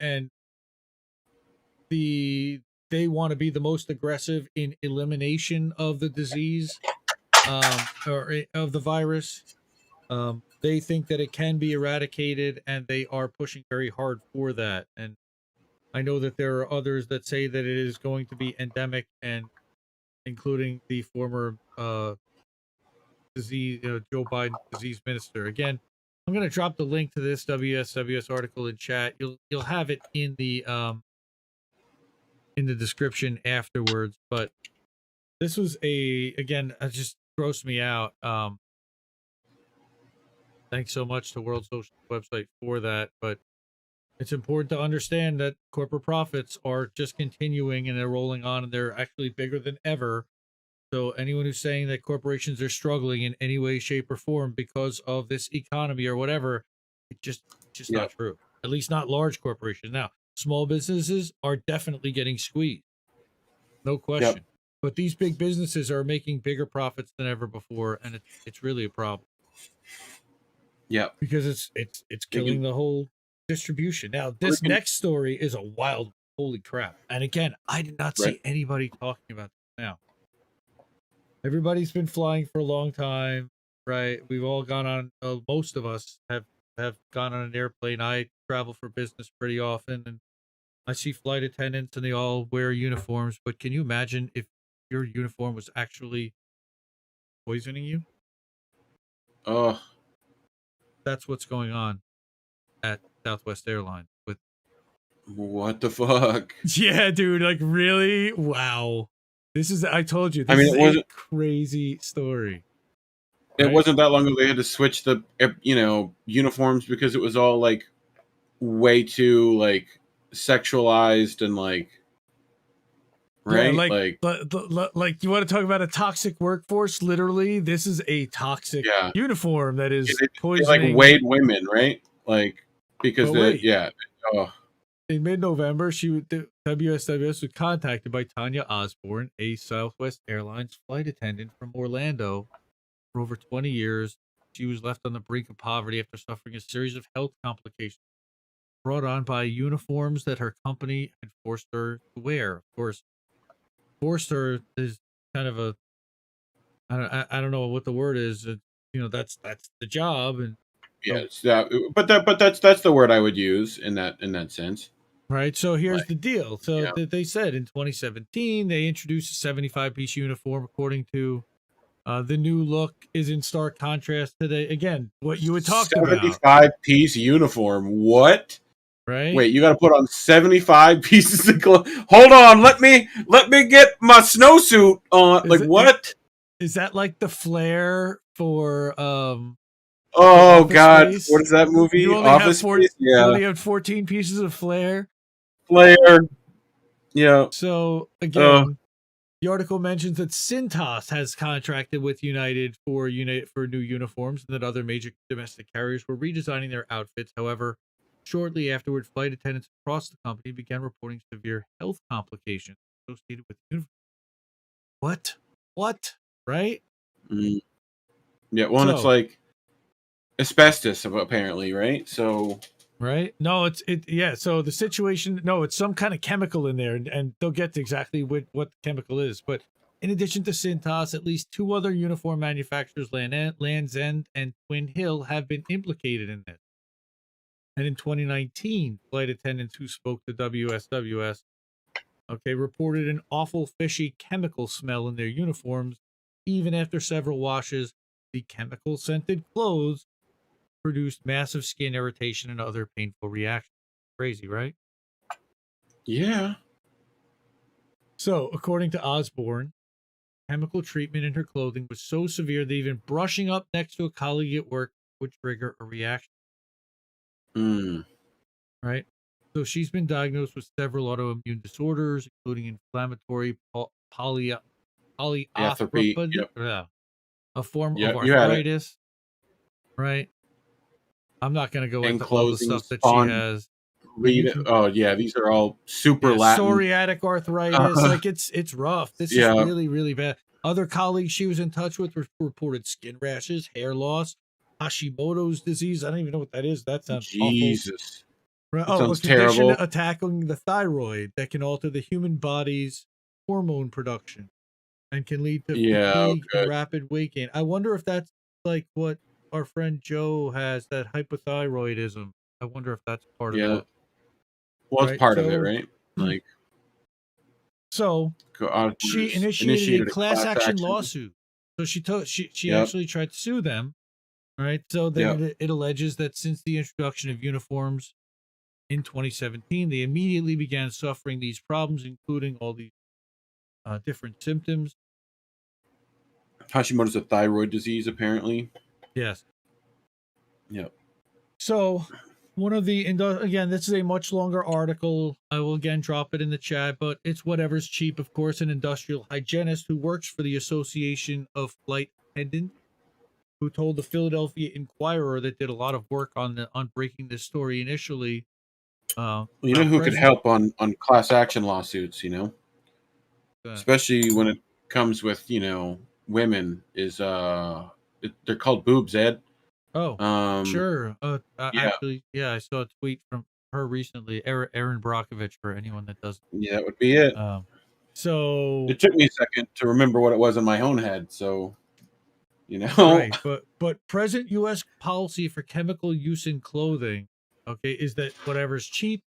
they want to be the most aggressive in elimination of the disease, or of the virus. They think that it can be eradicated, and they are pushing very hard for that. And I know that there are others that say that it is going to be endemic, and including the former disease, Joe Biden disease minister. Again, I'm going to drop the link to this WSWS article in chat. You'll have it in the description afterwards. But this was again, it just grossed me out. Thanks so much to World Social website for that. But it's important to understand that corporate profits are just continuing, and they're rolling on, and they're actually bigger than ever. So anyone who's saying that corporations are struggling in any way, shape, or form because of this economy or whatever, it's just not true. At least not large corporations. Now, small businesses are definitely getting squeezed, no question. But these big businesses are making bigger profits than ever before, and it's really a problem. Yeah, because it's killing the whole distribution. Now, this next story is a wild, holy crap! And again, I did not see anybody talking about this now. Everybody's been flying for a long time, right? We've all gone on. Most of us have gone on an airplane. I travel for business pretty often, and I see flight attendants, and they all wear uniforms. But can you imagine if your uniform was actually poisoning you? Oh, that's what's going on at Southwest Airlines. With what the fuck? Yeah, dude. Like, really? Wow. This is. I told you. This I mean, it wasn't a crazy story. It wasn't that long ago they had to switch the uniforms because it was all like way too like sexualized and like right. Yeah, like you want to talk about a toxic workforce? Literally, this is a toxic uniform that is poisoning. They like weighed women, right? Like because Oh. In mid-November, the WSWS was contacted by Tanya Osborne, a Southwest Airlines flight attendant from Orlando for over 20 years, She was left on the brink of poverty after suffering a series of health complications brought on by uniforms that her company had forced her to wear. Of course, forced her is kind of a I don't know what the word is. That's the job, and so Yes, but that's the word I would use in that sense. right. So here's Like, the deal. So yeah, they said in 2017 they introduced a 75-piece uniform, according to the new look is in stark contrast to what you had talked about, 75-piece uniform. What? right? Wait, you got to put on 75 pieces of clothes. Hold on, let me get my snowsuit on. Is Like it what? is that like the flair for Oh Office God, what Space? is that movie? Office Space? You Yeah, only have 14 pieces of flair. Flair. Yeah. So Uh, again, the article mentions that Cintas has contracted with United for new uniforms, and that other major domestic carriers were redesigning their outfits. However, shortly afterward, flight attendants across the company began reporting severe health complications associated with the uniform. What? What? Right? mm, yeah. Well, and it's So, like asbestos, apparently, right? So right? No, yeah. So the situation, no, it's some kind of chemical in there, and they'll get to exactly what the chemical is. But in addition to Cintas, at least two other uniform manufacturers, Land's End and Twin Hill, have been implicated in this. And in 2019, flight attendants who spoke to WSWS, reported an awful fishy chemical smell in their uniforms. Even after several washes, the chemical scented clothes produced massive skin irritation and other painful reactions. Crazy, right? yeah. So, according to Osborne, chemical treatment in her clothing was so severe that even brushing up next to a colleague at work would trigger a reaction, Mm. right? So, she's been diagnosed with several autoimmune disorders, including inflammatory Athropy. polyarthropathy, Yep. a form of Yep. You had it. arthritis, right? I'm not going to go into all the Enclosing stuff that she spawn. has, but Read it. Oh yeah, these are all super yeah, Latin. psoriatic arthritis. Like it's rough. This is Yeah. really, really bad. Other colleagues she was in touch with reported skin rashes, hair loss, Hashimoto's disease. I don't even know what that is. That sounds awful. Jesus. Right. That Oh, a sounds condition terrible. attacking the thyroid that can alter the human body's hormone production and can lead to Yeah. fatigue and Good. rapid weight gain. I wonder if that's like what our friend Joe has, that hypothyroidism. I wonder if that's part of Yeah. that. Well, it's Right. part of it, right? Like, So she initiated a initiated a class class action action. lawsuit. So she Yep. actually tried to sue them, right? So Yep. then it alleges that since the introduction of uniforms in 2017, they immediately began suffering these problems, including all these different symptoms. Hashimoto's a thyroid disease, apparently. Yes. Yep. So one of the again, this is a much longer article. I will again drop it in the chat, but it's whatever's cheap, of course. An industrial hygienist who works for the Association of Flight Attendants, who told the Philadelphia Inquirer that did a lot of work on breaking this story initially. Well, you know About who could President. help on class action lawsuits? Uh, Especially when it comes with women is they're called boobs, Ed. oh, Um. sure. Yeah. Actually, yeah, I saw a tweet from her recently, Erin Brockovich, for anyone that doesn't. Yeah. That would be it. Um, so It took me a second to remember what it was in my own head. So you know. right, but present U.S. policy for chemical use in clothing, is that whatever's cheap.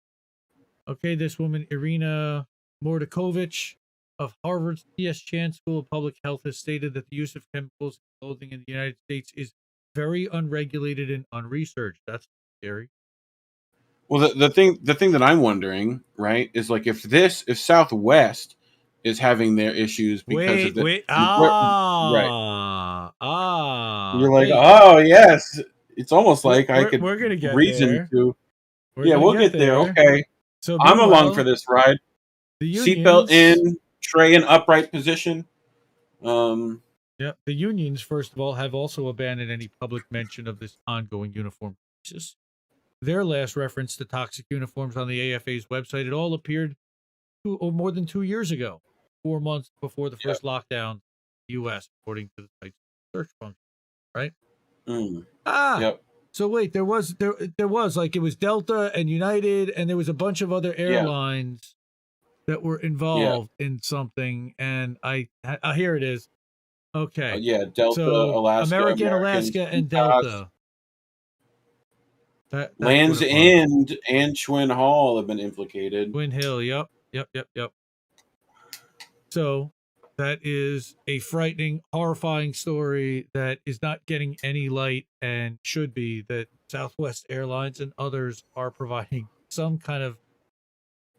Okay, this woman, Irina Mordakovich of Harvard's T.S. Chan School of Public Health, has stated that the use of chemicals in clothing in the United States is very unregulated and unresearched. That's scary. Well, the thing that I'm wondering, right, is like if Southwest is having their issues because of Wait, the wait. right, you're like, Wait. oh yes, it's almost We're, like I we're, could we're going to get reason there. to. We're Yeah, going to we'll get get there. there. Okay, So, I'm along for meanwhile, this ride. the Seatbelt unions. in, tray in upright position. Um, Yeah, the unions, first of all, have also abandoned any public mention of this ongoing uniform crisis. Their last reference to toxic uniforms on the AFA's website, it all appeared more than 2 years ago, 4 months before the yeah, first lockdown in the U.S., according to the site's search function, right? Mm. Ah, Yep. so wait, there was like, it was Delta and United, and there was a bunch of other Yeah. airlines that were Yeah. involved in something, and here it is. Okay, Yeah. Delta, so Alaska, American, Americans, Alaska, and UCAS, Delta. That's what Land's it was. End, and Twin Hall have been implicated. Twin Hill. Yep. Yep. Yep. Yep. So that is a frightening, horrifying story that is not getting any light and should be, that Southwest Airlines and others are providing some kind of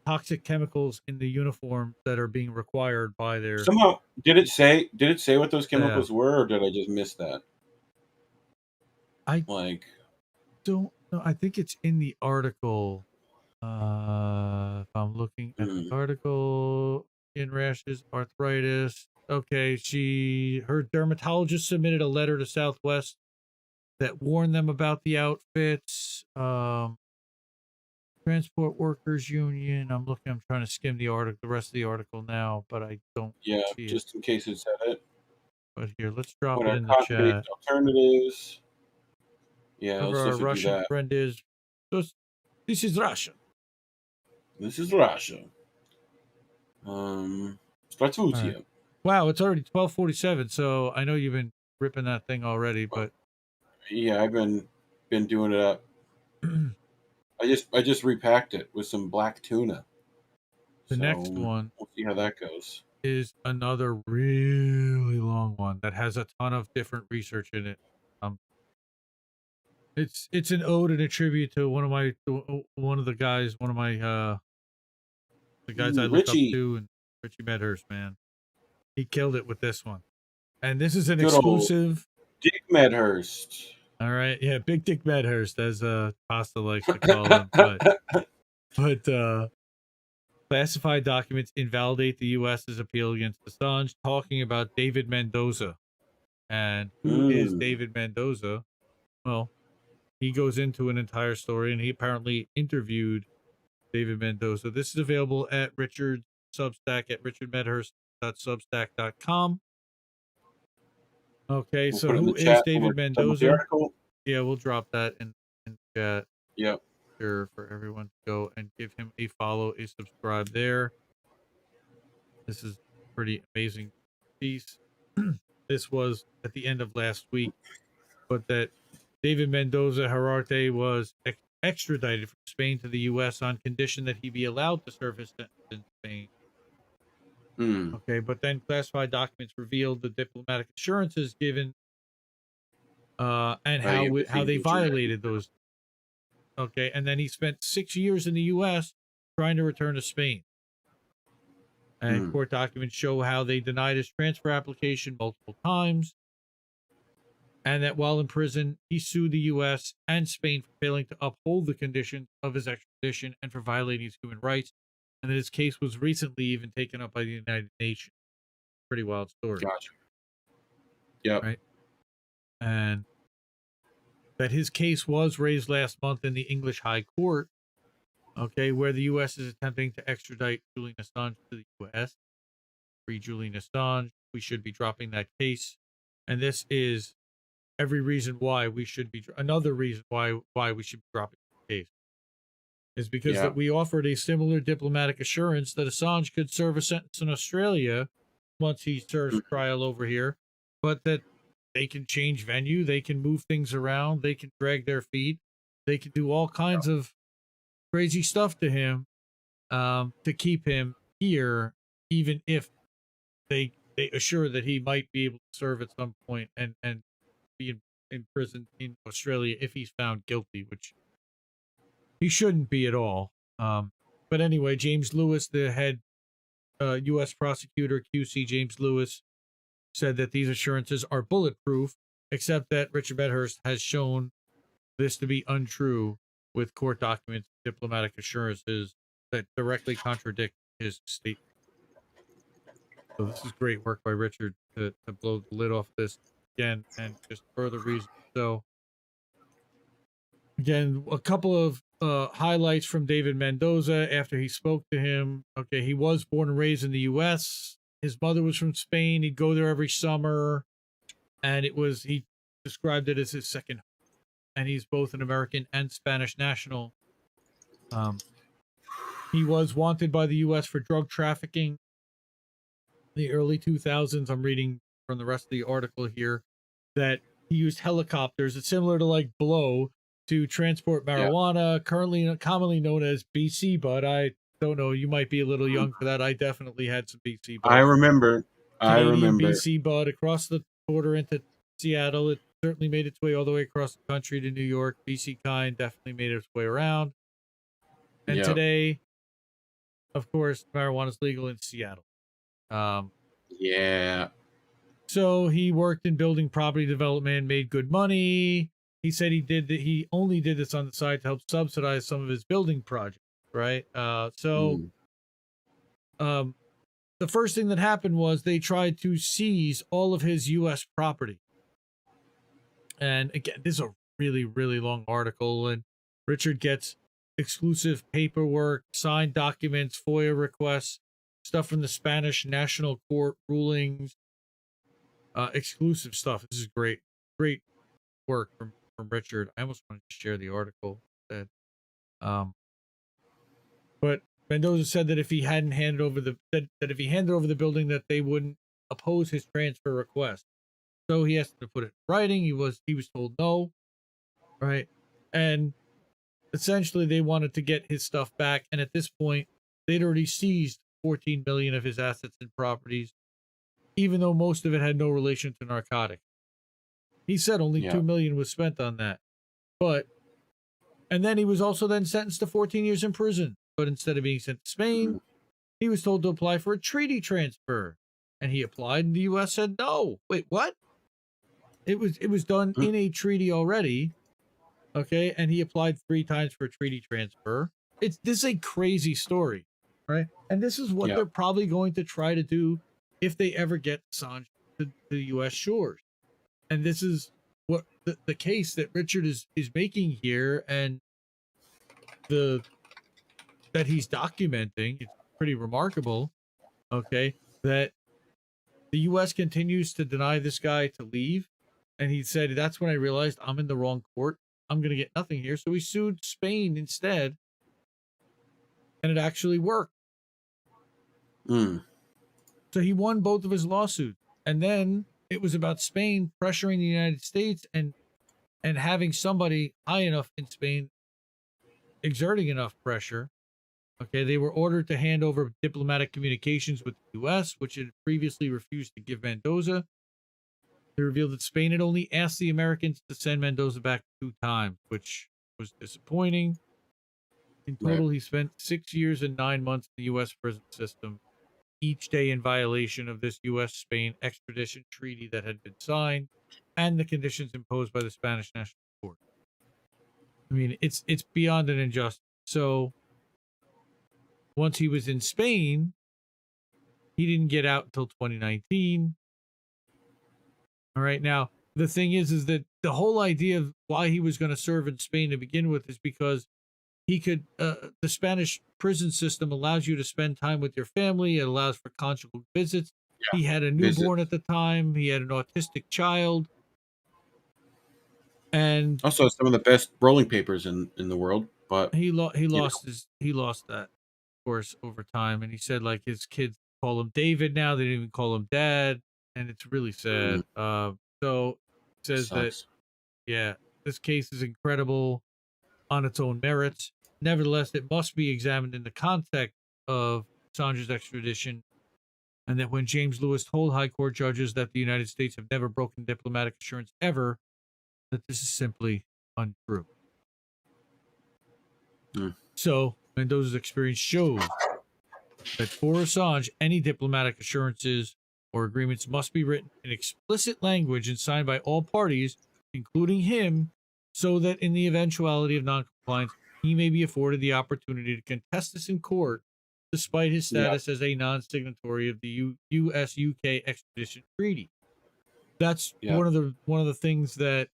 toxic chemicals in the uniforms that are being required by their Somehow, did it say what those staff. chemicals were, or did I just miss that? I Like, don't know. I think it's in the article. If I'm looking at the mm, article, skin rashes, arthritis. Okay, her dermatologist submitted a letter to Southwest that warned them about the outfits. Transport Workers Union. I'm trying to skim the rest of the article now, but I don't yeah, see it. just in case it said it. But here, let's drop What it are in the cotton-based chat. alternatives? Yeah, Whoever let's our definitely do Russian that. friend is. This is Russia. This is Russia. All right. Stratutia. Wow, it's already 12:47. So I know you've been ripping that thing already, but Yeah, I've been doing it up. the I just repacked it with some black tuna. next So one we'll see how that goes. is another really long one that has a ton of different research in it. Um, it's an ode and a tribute to one of the guys, one of my the guys I Ooh, look up Richie, to, and Richie Medhurst, man, he killed it with this one. And this is an good old exclusive. Dick Medhurst. All right, yeah, Big Dick Medhurst, as Pasta likes to call him, but classified documents invalidate the U.S.'s appeal against Assange, talking about David Mendoza. And who is Mm. David Mendoza? Well, he goes into an entire story, and he apparently interviewed David Mendoza. This is available at Richard's Substack at richardmedhurst.substack.com. Okay, We'll so put it in the who is chat when David we're done with the Mendoza? article. Yeah, we'll drop that in chat Yep. here for everyone to go and give him a follow, a subscribe there. This is a pretty amazing piece. This was at the end of last week, but that David Mendoza Herarte was extradited from Spain to the U.S. on condition that he be allowed to serve his sentence in Spain. Mm. Okay, but then classified documents revealed the diplomatic assurances given, and By the how embassies they in Geneva. violated those. Okay, and then he spent 6 years in the U.S. trying to return to Spain. And Mm. court documents show how they denied his transfer application multiple times, and that while in prison, he sued the U.S. and Spain for failing to uphold the conditions of his extradition and for violating his human rights, and that his case was recently even taken up by the United Nations. Pretty wild story, Gotcha. Yep. right? And that his case was raised last month in the English High Court, okay, where the U.S. is attempting to extradite Julian Assange to the U.S. Free Julian Assange. We should be dropping that case, and this is every reason why we should be. Another reason why we should be dropping the case is because Yeah. that we offered a similar diplomatic assurance that Assange could serve a sentence in Australia once he serves Mm. trial over here, but that they can change venue, they can move things around, they can drag their feet, they can do all kinds of crazy stuff to him, to keep him here, even if they assure that he might be able to serve at some point and be in prison in Australia if he's found guilty, which he shouldn't be at all. But anyway, James Lewis, the head U.S. prosecutor, QC James Lewis, said that these assurances are bulletproof, except that Richard Medhurst has shown this to be untrue with court documents, diplomatic assurances that directly contradict his statement. So this is great work by Richard to blow the lid off this again, and just further reason. So again, a couple of highlights from David Mendoza after he spoke to him. Okay, he was born and raised in the U.S. His mother was from Spain. He'd go there every summer, and he described it as his second, and he's both an American and Spanish national. He was wanted by the U.S. for drug trafficking in the early 2000s. I'm reading from the rest of the article here that he used helicopters. It's similar to like Blow to transport marijuana, currently commonly known as BC bud. I don't know. You might be a little young for that. I definitely had some BC bud. I remember. Canadian BC bud across the border into Seattle. It certainly made its way all the way across the country to New York. BC kind definitely made its way around. And today, of course, marijuana is legal in Seattle. So he worked in building property development, made good money. He said he only did this on the side to help subsidize some of his building projects, right? The first thing that happened was they tried to seize all of his U.S. property. And again, this is a really, really long article, and Richard gets exclusive paperwork, signed documents, FOIA requests, stuff from the Spanish National Court rulings, exclusive stuff. This is great work from Richard. I almost wanted to share the article that, but Mendoza said that if he hadn't handed over that if he handed over the building, that they wouldn't oppose his transfer request. So he has to put it in writing. He was told no, right? And essentially they wanted to get his stuff back. And at this point, they'd already seized 14 million of his assets and properties, even though most of it had no relation to narcotics. He said only 2 million was spent on that. And then he was also then sentenced to 14 years in prison. But instead of being sent to Spain, he was told to apply for a treaty transfer. And he applied, and the U.S. said no. Wait, what? It was done in a treaty already. Okay, and he applied 3 times for a treaty transfer. This is a crazy story, right? And this is what they're probably going to try to do if they ever get Assange to the U.S. shores. And this is what the case that Richard is making here, and that he's documenting. It's pretty remarkable, okay, that the U.S. continues to deny this guy to leave. And he said, that's when I realized I'm in the wrong court. I'm going to get nothing here. So he sued Spain instead. And it actually worked. So he won both of his lawsuits. And then it was about Spain pressuring the United States and having somebody high enough in Spain exerting enough pressure. Okay, they were ordered to hand over diplomatic communications with the U.S., which had previously refused to give Mendoza. They revealed that Spain had only asked the Americans to send Mendoza back 2 times, which was disappointing. In total, he spent 6 years and 9 months in the U.S. prison system, each day in violation of this U.S.-Spain extradition treaty that had been signed and the conditions imposed by the Spanish National Court. I mean, it's beyond an injustice. So once he was in Spain, he didn't get out until 2019. All right. Now, the thing is that the whole idea of why he was going to serve in Spain to begin with is because he could, the Spanish prison system allows you to spend time with your family. It allows for conjugal visits. He had a newborn at the time. He had an autistic child. And also some of the best rolling papers in the world, but he lost that, of course, over time. And he said like his kids call him David now. They didn't even call him Dad, and it's really sad. So it says that this case is incredible on its own merits. Nevertheless, it must be examined in the context of Assange's extradition, and that when James Lewis told High Court judges that the United States have never broken diplomatic assurance ever, that this is simply untrue. So Mendoza's experience shows that for Assange, any diplomatic assurances or agreements must be written in explicit language and signed by all parties, including him, so that in the eventuality of noncompliance, he may be afforded the opportunity to contest this in court, despite his status as a non-signatory of the U.S.-UK extradition treaty. That's one of the things that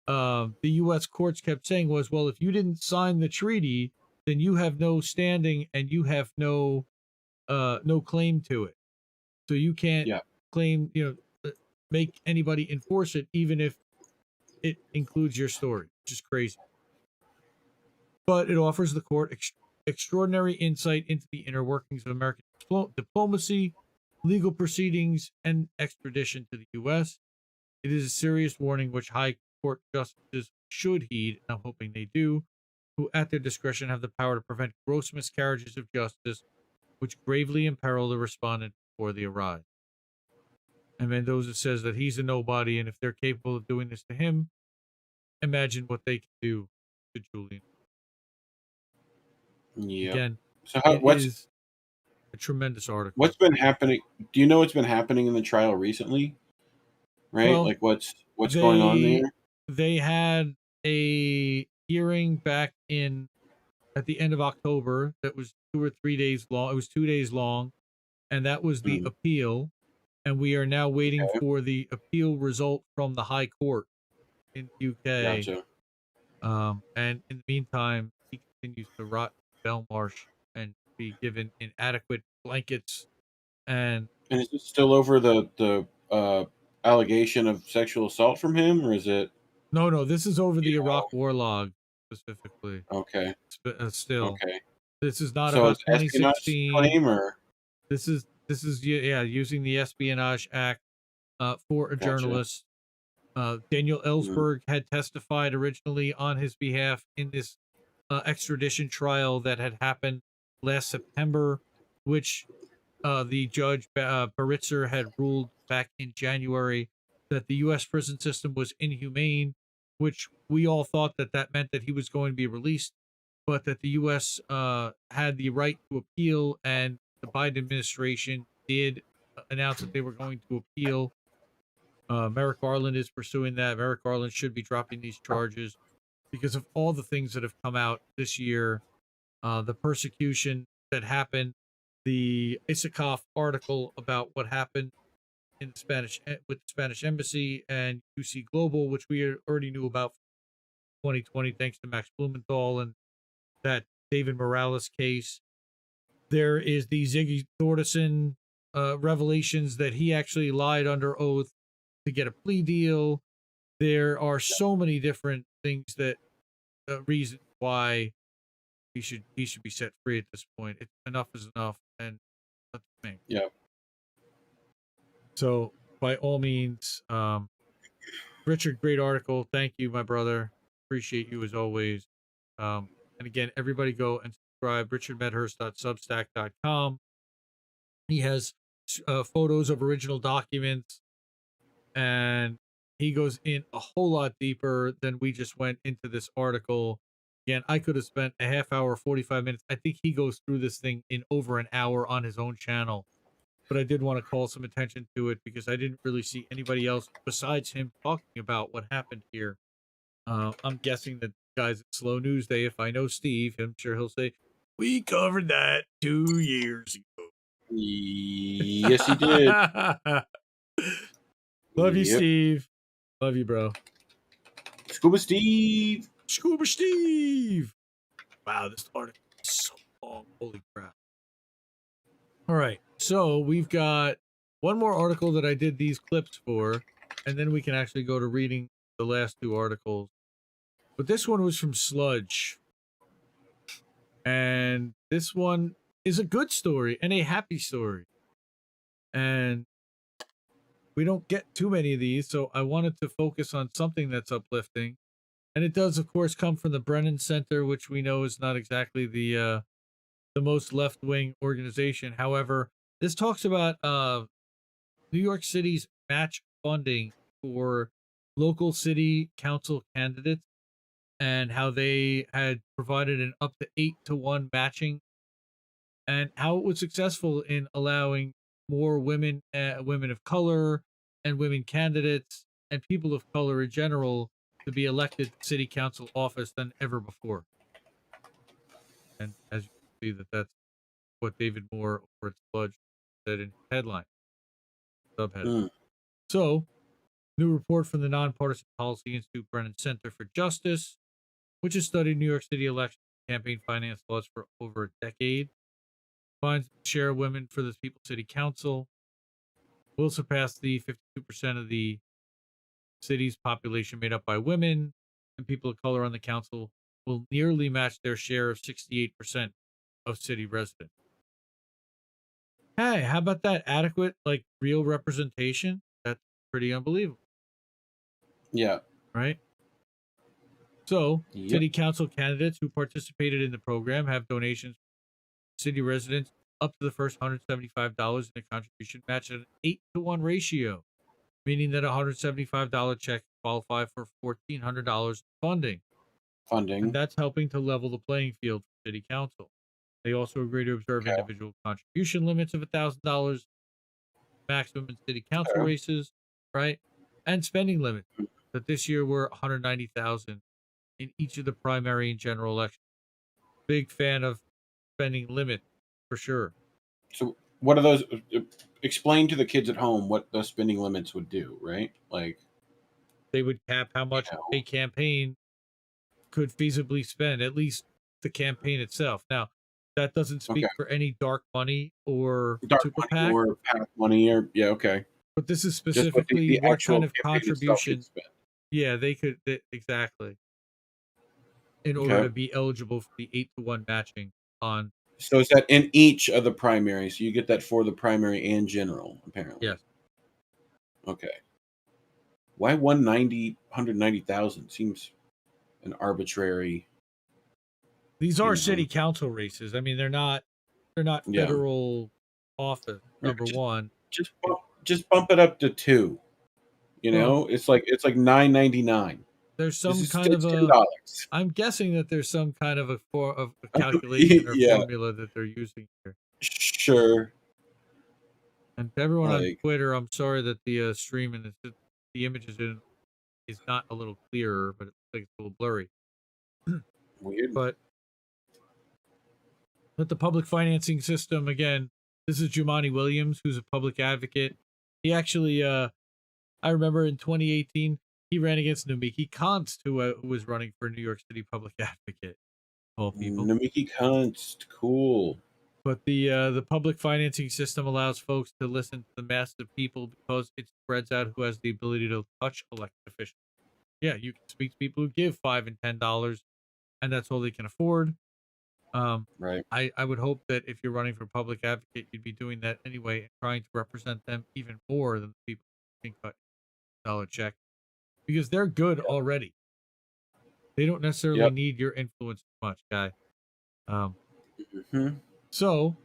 the U.S. courts kept saying was, well, if you didn't sign the treaty, then you have no standing and you have no claim to it. So you can't claim, make anybody enforce it, even if it includes your story, which is crazy. But it offers the court extraordinary insight into the inner workings of American diplomacy, legal proceedings, and extradition to the U.S. It is a serious warning which high court justices should heed, and I'm hoping they do, who at their discretion have the power to prevent gross miscarriages of justice which gravely imperil the respondent before they arise. And Mendoza says that he's a nobody, and if they're capable of doing this to him, imagine what they can do to Julian. Yeah. Again, So it is a tremendous article. What's been happening? Do you know what's been happening in the trial recently? Right, Well, like what's going on there? They had a hearing back at the end of October that was 2 or 3 days long. It was 2 days long, and that was the appeal. And we are now waiting for the appeal result from the High Court in the UK. Gotcha. And in the meantime, he continues to rot in Belmarsh and be given inadequate blankets. And is it still over the allegation of sexual assault from him, or is it? no, this is over the Iraq war log specifically. Okay. Still, Okay. this is not So about it's espionage 2016. claim, or This is using the Espionage Act for a gotcha. journalist. Daniel Ellsberg had testified originally on his behalf in this extradition trial that had happened last September, which the judge Baritzer had ruled back in January that the U.S. prison system was inhumane, which we all thought that meant that he was going to be released, but that the U.S. Had the right to appeal, and the Biden administration did announce that they were going to appeal. Merrick Garland is pursuing that. Merrick Garland should be dropping these charges because of all the things that have come out this year, the persecution that happened, the Isikoff article about what happened in the with the Spanish embassy, and UC Global, which we already knew about 2020 thanks to Max Blumenthal, and that David Morales case. There is the Ziggy Thordarson revelations that he actually lied under oath to get a plea deal. There are so many different things that reasons why he should be set free at this point. Enough is enough, and that's me. Yeah. So by all means, Richard, great article. Thank you, my brother. Appreciate you as always. And again, everybody go and subscribe. RichardMedhurst.substack.com. He has photos of original documents, and he goes in a whole lot deeper than we just went into this article. Again, I could have spent a half hour, 45 minutes. I think he goes through this thing in over an hour on his own channel. But I did want to call some attention to it because I didn't really see anybody else besides him talking about what happened here. I'm guessing that guys at Slow News Day, if I know Steve, I'm sure he'll say, we covered that 2 years ago. Yes, he did. Love you, Steve. Love you, bro. Scuba Steve. Scuba Steve. Wow, this article is so long. Holy crap. All right. So we've got one more article that I did these clips for, and then we can actually go to reading the last 2 articles. But this one was from Sludge. And this one is a good story and a happy story. And we don't get too many of these, so I wanted to focus on something that's uplifting. And it does, of course, come from the Brennan Center, which we know is not exactly the most left-wing organization. However, this talks about New York City's match funding for local city council candidates and how they had provided an up to 8-to-1 matching, and how it was successful in allowing more women of color and women candidates and people of color in general to be elected to city council office than ever before. And as you can see, that's what David Moore over at Sludge said in his headline, subhead. So, new report from the Nonpartisan Policy Institute Brennan Center for Justice, which has studied New York City election campaign finance laws for over a decade, finds the share of women for the People's City Council will surpass the 52% of the cities' population made up by women and people of color on the council will nearly match their share of 68% of city residents. Hey, how about that? Adequate, like real representation? That's pretty unbelievable, Yeah. right? So, Yep. city council candidates who participated in the program have donations from city residents up to the first $175 in a contribution matched at an 8-to-1 ratio, meaning that a $175 check qualify for $1,400 funding. And Funding. that's helping to level the playing field for city council. They also agree to observe Okay. individual contribution limits of $1,000 maximum in city council Okay. races, right? And spending limits that this year were $190,000 in each of the primary and general elections. Big fan of spending limit for sure. So what are those? Explain to the kids at home what those spending limits would do, right? Like, They would cap how you much know, a campaign could feasibly spend, at least the campaign itself. Now, that doesn't okay, speak for any dark money or dark super money PAC, or PAC money or yeah, okay, but this is just what specifically the what kind actual of campaign itself could contribution. spend. Yeah, exactly, in order Okay. to be eligible for the 8-to-1 matching on. So is that in each of the primaries? So you get that for the primary and general, apparently. Yes. Okay. Why 190,000 seems an arbitrary, These you are know. city council races. I mean, they're not Yeah. federal office, Yeah, number one. just bump it up to 2. You Well, know, it's like 9.99. there's This some is kind of it's a $10. I'm guessing that there's some kind of a calculation or Yeah, formula that they're using here. sure. And to everyone on Like Twitter, I'm sorry that the stream and the images in is not a little clearer, but it looks like it's a little blurry. weird. but the public financing system again. This is Jumani Williams, who's a public advocate. He actually, I remember in 2018, he ran against Nomiki Konst, who was running for New York City public advocate. Of all people. Namiki Kunst, cool. But the public financing system allows folks to listen to the mass of people because it spreads out who has the ability to touch elected officials. Yeah, you can speak to people who give $5 and $10, and that's all they can afford. Right. I would hope that if you're running for public advocate, you'd be doing that anyway and trying to represent them even more than the people who can cut dollar check because they're good already. They don't necessarily Yep. need your influence too much, guy. Hmm. So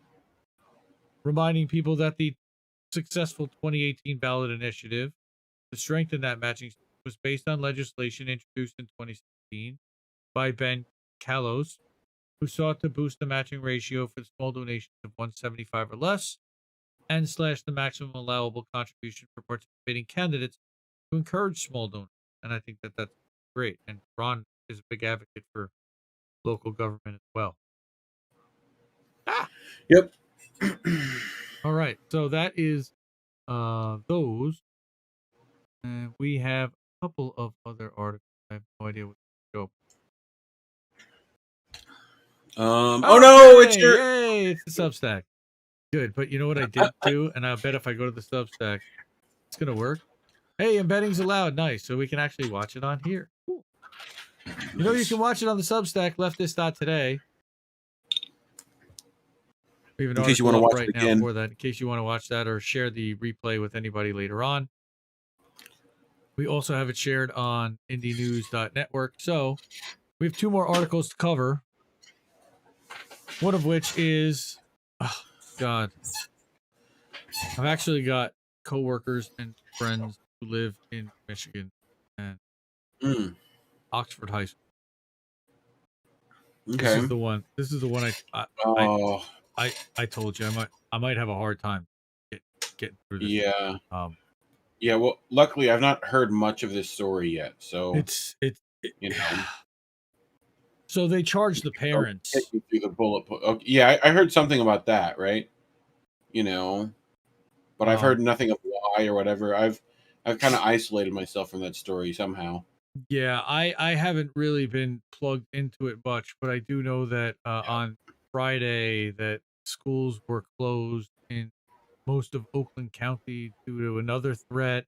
reminding people that the successful 2018 ballot initiative to strengthen that matching was based on legislation introduced in 2016 by Ben Kallos, who sought to boost the matching ratio for small donations of 175 or less and slash the maximum allowable contribution for participating candidates to encourage small donors. And I think that that's great. And Ron is a big advocate for local government as well. Yep. All right. So that is those. And we have a couple of other articles. I have no idea what to go. Oh no, it's Okay, your. yay! It's the Substack. Good, but you know what I did do, and I bet if I go to the Substack, it's gonna work. Hey, embedding's allowed. Nice, so we can actually watch it on here. Cool. You know, you can watch it on the Substack, Leftist.today. We have an In case you want article to up watch it right now again. for that, in case you want to watch that or share the replay with anybody later on. We also have it shared on indienews.network. So we have 2 more articles to cover. One of which is, oh God, I've actually got coworkers and friends who live in Michigan and Mm, Oxford High School. This okay. is the one. This is the one I Oh, I told you I might have a hard time getting through this. yeah. Um, Yeah. Well, luckily, I've not heard much of this story yet, so you know, so they charge the I'll take parents. you through the bullet point. Okay, yeah, I heard something about that, right? You know, but I've Um, heard nothing of why or whatever. I've kind of isolated myself from that story somehow. yeah, I haven't really been plugged into it much, but I do know that on Friday that schools were closed in most of Oakland County due to another threat.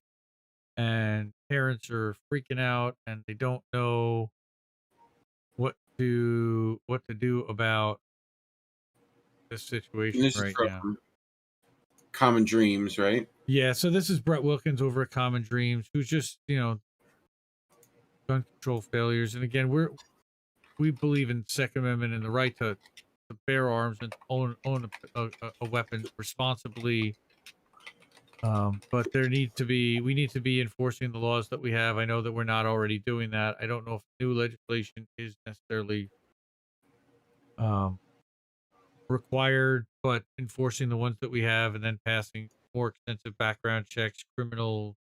and parents are freaking out, and they don't know what to do about this And situation this is right now. from Common Dreams, right? Yeah, so this is Brett Wilkins over at Common Dreams, who's just, gun control failures. And again, we believe in Second Amendment and the right to bear arms and own a weapon responsibly. But we need to be enforcing the laws that we have. I know that we're not already doing that. I don't know if new legislation is necessarily um, required, but enforcing the ones that we have and then passing more extensive background checks, criminal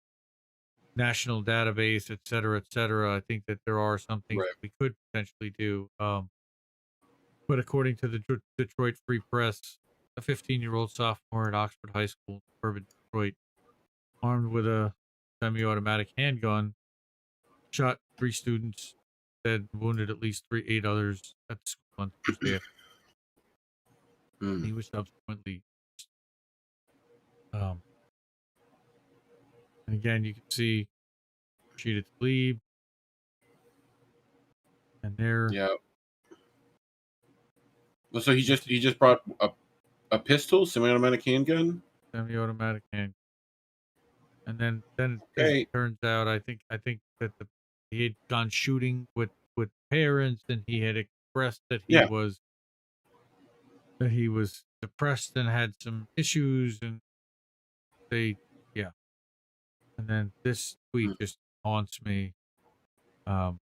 national database, et cetera, et cetera. I think that there are some things Right. that we could potentially do. But according to the Detroit Free Press, a 15-year-old sophomore at Oxford High School in suburban Detroit, armed with a semi-automatic handgun, shot 3 students, dead, wounded at least 8 others at the school on Tuesday. Mm. He was subsequently, um, and again, you can see Rashida Tlaib, and there, Yeah. Well, so he you just see he just brought a pistol, semi-automatic handgun. semi-automatic handgun. And then as it Okay. turns out, I think that he had gone shooting with parents, and he had expressed Yeah. that he was depressed and had some issues, and they yeah. And then this tweet Mm. just haunts me, um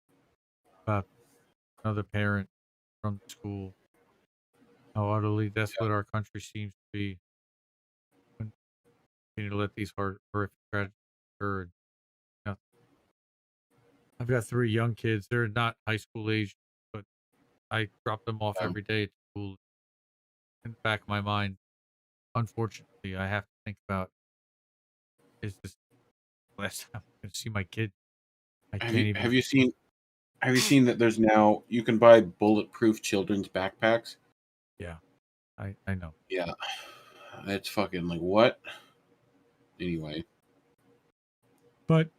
about another parent from the school, how utterly desolate our country seems to be when we continue to let these horrific tragedies occur. And, you know, I've got 3 young kids. They're not high school age, but I drop them off Yeah. every day at school. In the back of my mind, unfortunately, I have to think about, is this the last time I'm going to see my kid? I Have can't you even. have you seen have you seen that there's now you can buy bulletproof children's backpacks? Yeah, I know. Yeah. It's fucking like what? Anyway. But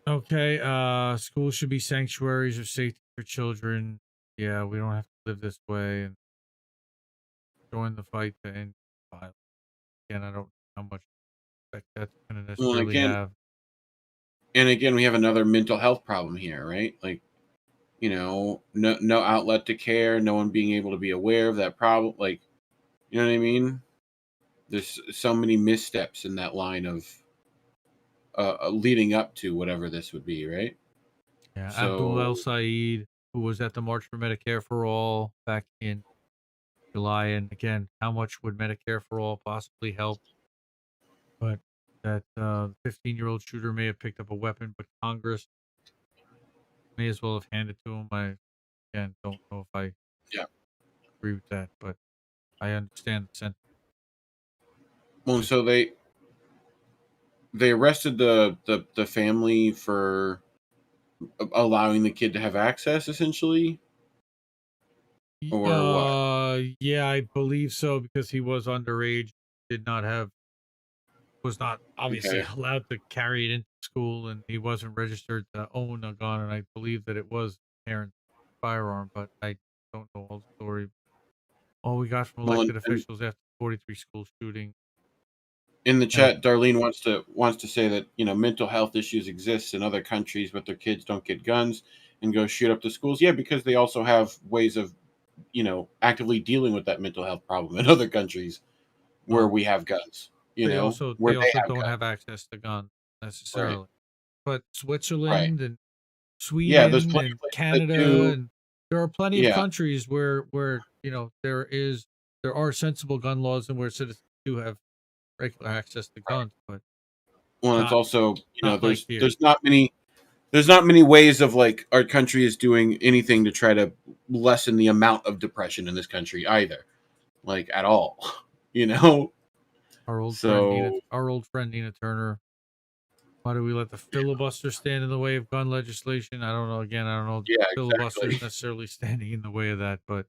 okay, schools should be sanctuaries of safety for children. Yeah, we don't have to live this way, and join the fight to end violence. Again, I don't know how much effect that's going to Well, necessarily have. and again, we have another mental health problem here, right? Like, no outlet to care, no one being able to be aware of that problem. Like, you know what I mean? There's so many missteps in that line of leading up to whatever this would be, right? Yeah, Abdul El So, Said, who was at the March for Medicare for All back in July, and again, how much would Medicare for All possibly help? But that 15-year-old shooter may have picked up a weapon, but Congress may as well have handed to him. I again don't know if I yeah. agree with that, but I understand the sentiment. Well, Just so they arrested the family for allowing the kid to have access, essentially, or what? yeah, I believe so because he was underage, did not have was not obviously Okay. allowed to carry it into school, and he wasn't registered to own a gun, and I believe that it was parent's firearm, but I don't know all the story. All we got from Well, elected and officials after 43 school shooting. in the And chat, Darlene wants to say that mental health issues exist in other countries, but their kids don't get guns and go shoot up the schools. Yeah, because they also have ways of actively dealing with that mental health problem in other countries where well, we have guns. they Where they also have don't have guns. access to guns Right. necessarily. But Right. Switzerland and Yeah. There's Sweden plenty of and places that Canada, do. and there are plenty of Yeah. countries where there are sensible gun laws, and where citizens do have regular access to Right. guns, but Well, it's not also like there's here. there's not many ways of like our country is doing anything to try to lessen the amount of depression in this country either, like at all. You know. So Our old friend Nina Turner. Why do we let the filibuster stand in the way of gun legislation? I don't know. Again, I don't know. yeah, Filibuster is exactly. necessarily standing in the way of that, but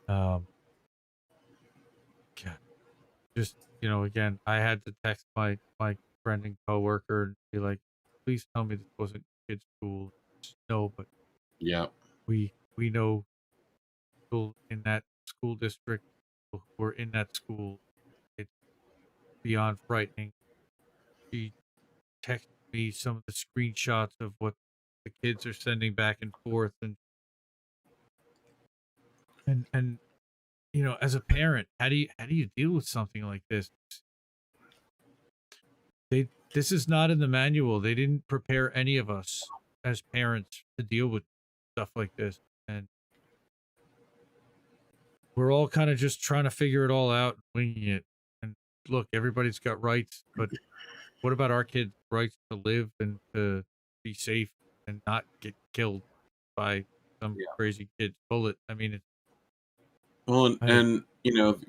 um, God, just again, I had to text my friend and coworker and be like, please tell me this wasn't kids' school. No, but Yeah. we know people in that school district who were in that school. It's beyond frightening. She texted me some of the screenshots of what the kids are sending back and forth, and you know, as a parent, how do you deal with something like this? This is not in the manual. They didn't prepare any of us as parents to deal with stuff like this, and we're all kind of just trying to figure it all out, and winging it. And look, everybody's got rights, but what about our kids' rights to live and to be safe and not get killed by some Yeah. crazy kid's bullet? I mean, it's, Well, I and you know,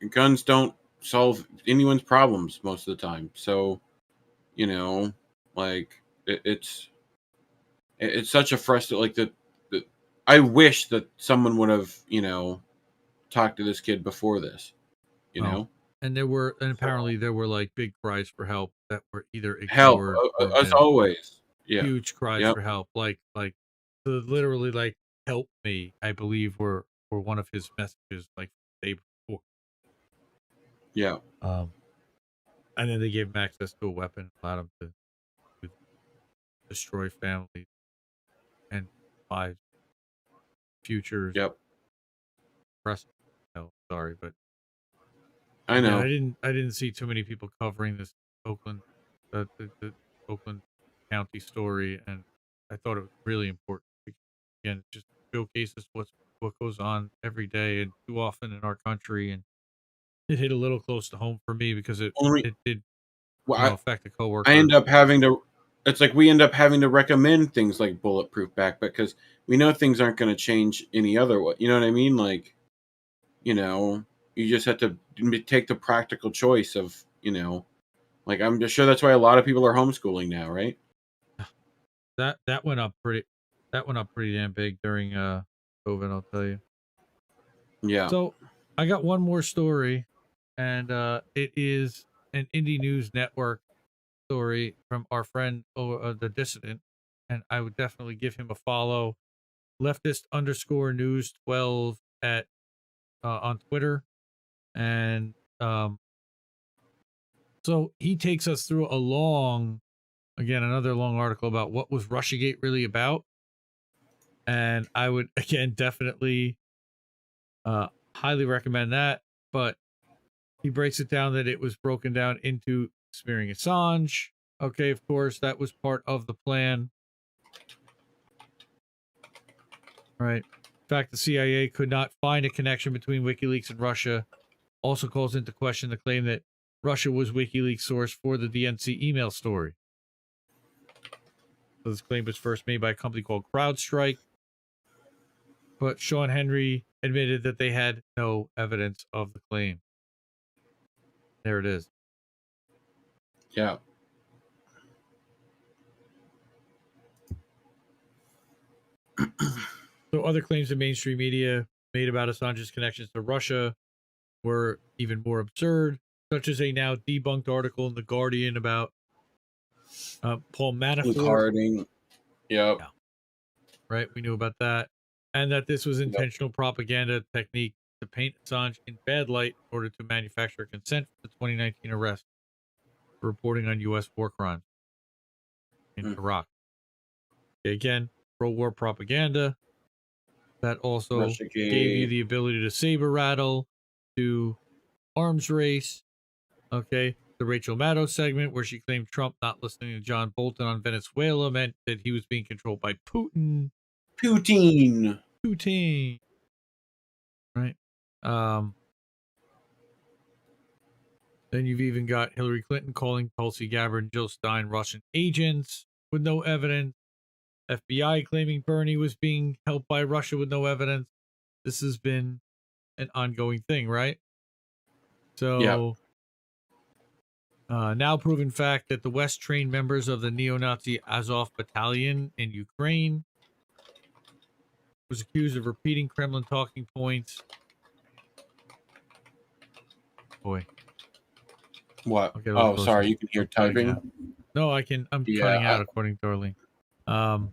guns don't solve anyone's problems most of the time. So, you know, like it's such a frustrating. Like the I wish that someone would have, you know, talked to this kid before this. You well, know, and so apparently there were like big cries for help that were either help ignored or as missed. always. Yeah. Huge cries Yep. for help, literally like help me. I believe were one of his messages like the day before. Yeah. Um, and then they gave him access to a weapon, allowed him to destroy families and lives, futures. Yep. Press. No, sorry, but I again, know. I didn't see too many people covering this Oakland, the Oakland County story, and I thought it was really important. Because, again, it just showcases what goes on every day and too often in our country, and it hit a little close to home for me because Only it did, well, you know, affect a I coworker. end up having to. It's like we end up having to recommend things like bulletproof back because we know things aren't going to change any other way. You know what I mean? Like, you know, you just have to take the practical choice of, you know, like I'm just sure that's why a lot of people are homeschooling now, right? That went up pretty damn big during COVID, I'll tell you. Yeah. So I got one more story, and it is an Indie News Network story from our friend the Dissident, and I would definitely give him a follow. Leftist_news 12 at on Twitter, and so he takes us through another long article about what was Russiagate really about, and I would again definitely highly recommend that. But he breaks it down that it was broken down into smearing Assange. Okay, of course, that was part of the plan. Right. In fact, the CIA could not find a connection between WikiLeaks and Russia. Also calls into question the claim that Russia was WikiLeaks' source for the DNC email story. So this claim was first made by a company called CrowdStrike, but Sean Henry admitted that they had no evidence of the claim. There it is. Yeah. So other claims in mainstream media made about Assange's connections to Russia were even more absurd, such as a now debunked article in The Guardian about Paul With Manafort. Harding. Yep. Yeah, right. We knew about that. And that this was Yep. intentional propaganda technique to paint Assange in bad light in order to manufacture consent for the 2019 arrest for reporting on U.S. war crimes in Mm. Iraq. Again, pro-war propaganda that also gave you Russiagate. the ability to saber rattle, to arms race. Okay. The Rachel Maddow segment where she claimed Trump not listening to John Bolton on Venezuela meant that he was being controlled by Putin. Poutine. Putin. Right. Um, Then you've even got Hillary Clinton calling Tulsi Gabbard and Jill Stein Russian agents with no evidence. FBI claiming Bernie was being helped by Russia with no evidence. This has been an ongoing thing, right? Yep. So now proven fact that the West trained members of the neo-Nazi Azov battalion in Ukraine was accused of repeating Kremlin talking points. Boy. What? I'll get a little Oh, closer. sorry. You can hear I'm cutting out. typing. No, I can. I'm Yeah. cutting out according to our link. Yeah.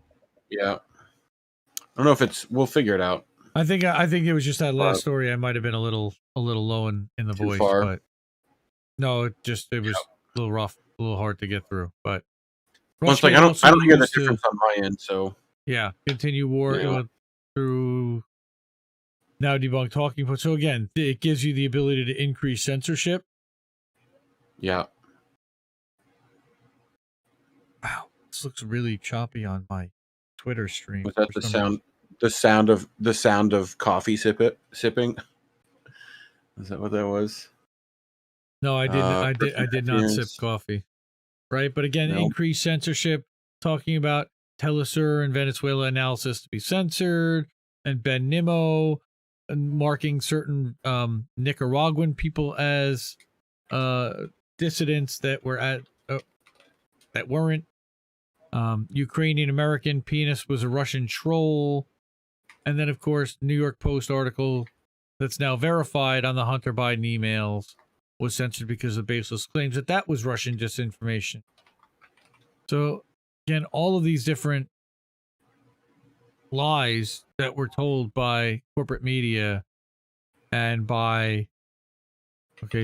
I don't know if it's. We'll figure it out. I think it was just that last But story. I might have been a little low in the too voice, far. but no, it Yeah. was a little rough, a little hard to get through. But Well, it's like Russiagate also I don't hear the used to difference on my end. So continue you war know. through now debunk talking points. So again, it gives you the ability to increase censorship. Yeah. Wow, this looks really choppy on my Twitter stream. Was that for the some sound? reason. The sound of coffee sipping. Is that what that was? No, I didn't. Person I did not sip interference. coffee. Right, but again, No. increased censorship. Talking about Telesur and Venezuela analysis to be censored, and Ben Nimmo marking certain Nicaraguan people as dissidents that were that weren't. Ukrainian American penis was a Russian troll, and then of course New York Post article that's now verified on the Hunter Biden emails was censored because of baseless claims that was Russian disinformation. So again, all of these different lies that were told by corporate media and by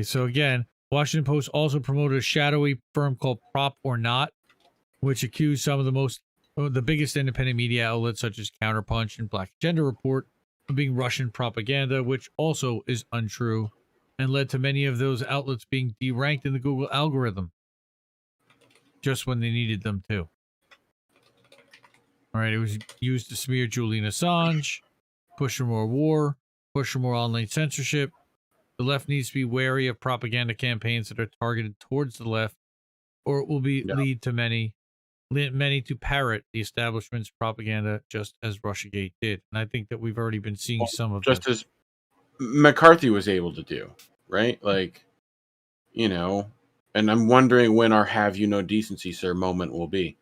so again, Washington Post also promoted a shadowy firm called Prop or Not, which accused some of the biggest independent media outlets such as Counterpunch and Black Agenda Report of being Russian propaganda, which also is untrue and led to many of those outlets being deranked in the Google algorithm just when they needed them to. All right, it was used to smear Julian Assange, push for more war, push for more online censorship. The left needs to be wary of propaganda campaigns that are targeted towards the left, or it will Yeah. lead to many to parrot the establishment's propaganda, just as Russiagate did. And I think that we've already been seeing some of Just this. as McCarthy was able to do, right? Like, you know, and I'm wondering when our "Have you no decency, sir" moment will be.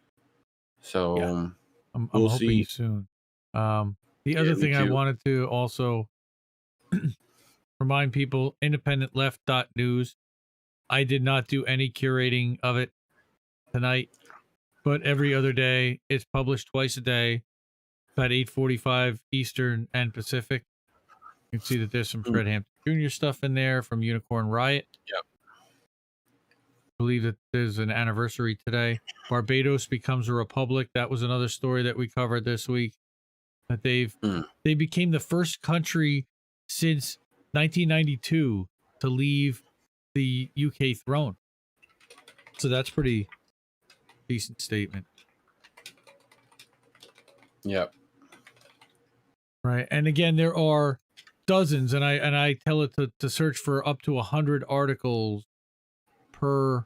So Yeah, I'm we'll hoping see. soon. The Yeah, other me thing I too. wanted to also remind people: IndependentLeft.news. I did not do any curating of it tonight, but every other day it's published twice a day, about 8:45 Eastern and Pacific. You can see that there's some Mm, Fred Hampton Jr. stuff in there from Unicorn Riot. Yep. I believe that there's an anniversary today. Barbados becomes a republic. That was another story that we covered this week. That Mm. they became the first country since 1992 to leave the UK throne. So that's pretty decent statement. Yep. Right. And again, there are dozens, and I tell it to search for up to 100 articles per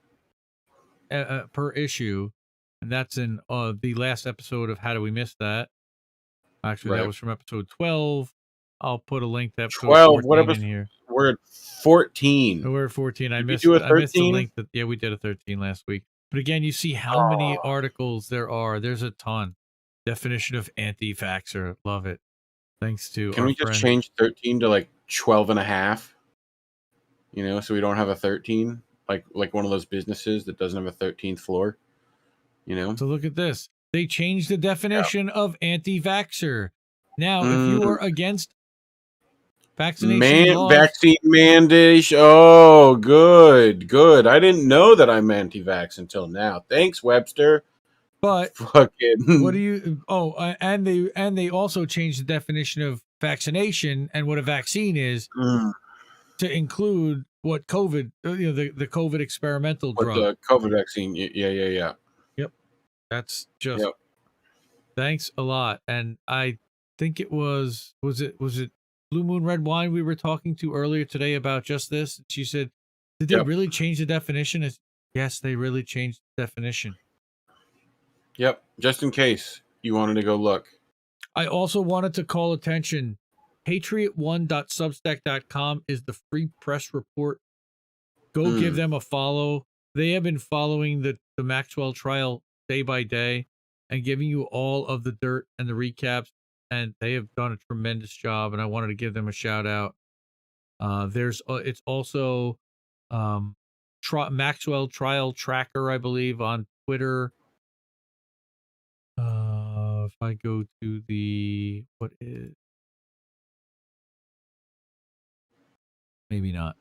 issue, and that's in the last episode of How Do We Miss That? Actually, that Right. was from episode 12. I'll put a link to episode 12. What 14 in episode? here. We're at 14. Oh, we're at 14. Did we do a I missed the 13? link that we did a 13 last week. But again, you see how many Oh, articles there are. There's a ton. Definition of anti-vaxxer. Love it. Thanks to can our we just friend. change 13 to like 12 and a half? So we don't have a 13, like one of those businesses that doesn't have a 13th floor. So look at this. They changed the Yeah. definition of anti-vaxxer. Now, if you are against vaccination laws, Vaccine mandate. Oh, good. I didn't know that I'm anti-vax until now. Thanks, Webster. but what do Fucking you? Oh, and they also changed the definition of vaccination and what a vaccine is mm, to include what COVID, the COVID experimental what drug. the COVID vaccine? Yeah. Yep, that's just Yep. thanks a lot. And I think it was it Blue Moon Red Wine we were talking to earlier today about just this. She said, "Did they Yep. really change the definition?" Yes, they really changed the definition. Yep. Just in case you wanted to go look. I also wanted to call attention. Patriot1.substack.com is the free press report. Go give them a follow. They have been following the Maxwell trial day by day and giving you all of the dirt and the recaps. And they have done a tremendous job. And I wanted to give them a shout out. It's also Maxwell Trial Tracker, I believe, on Twitter. If I go to the maybe not.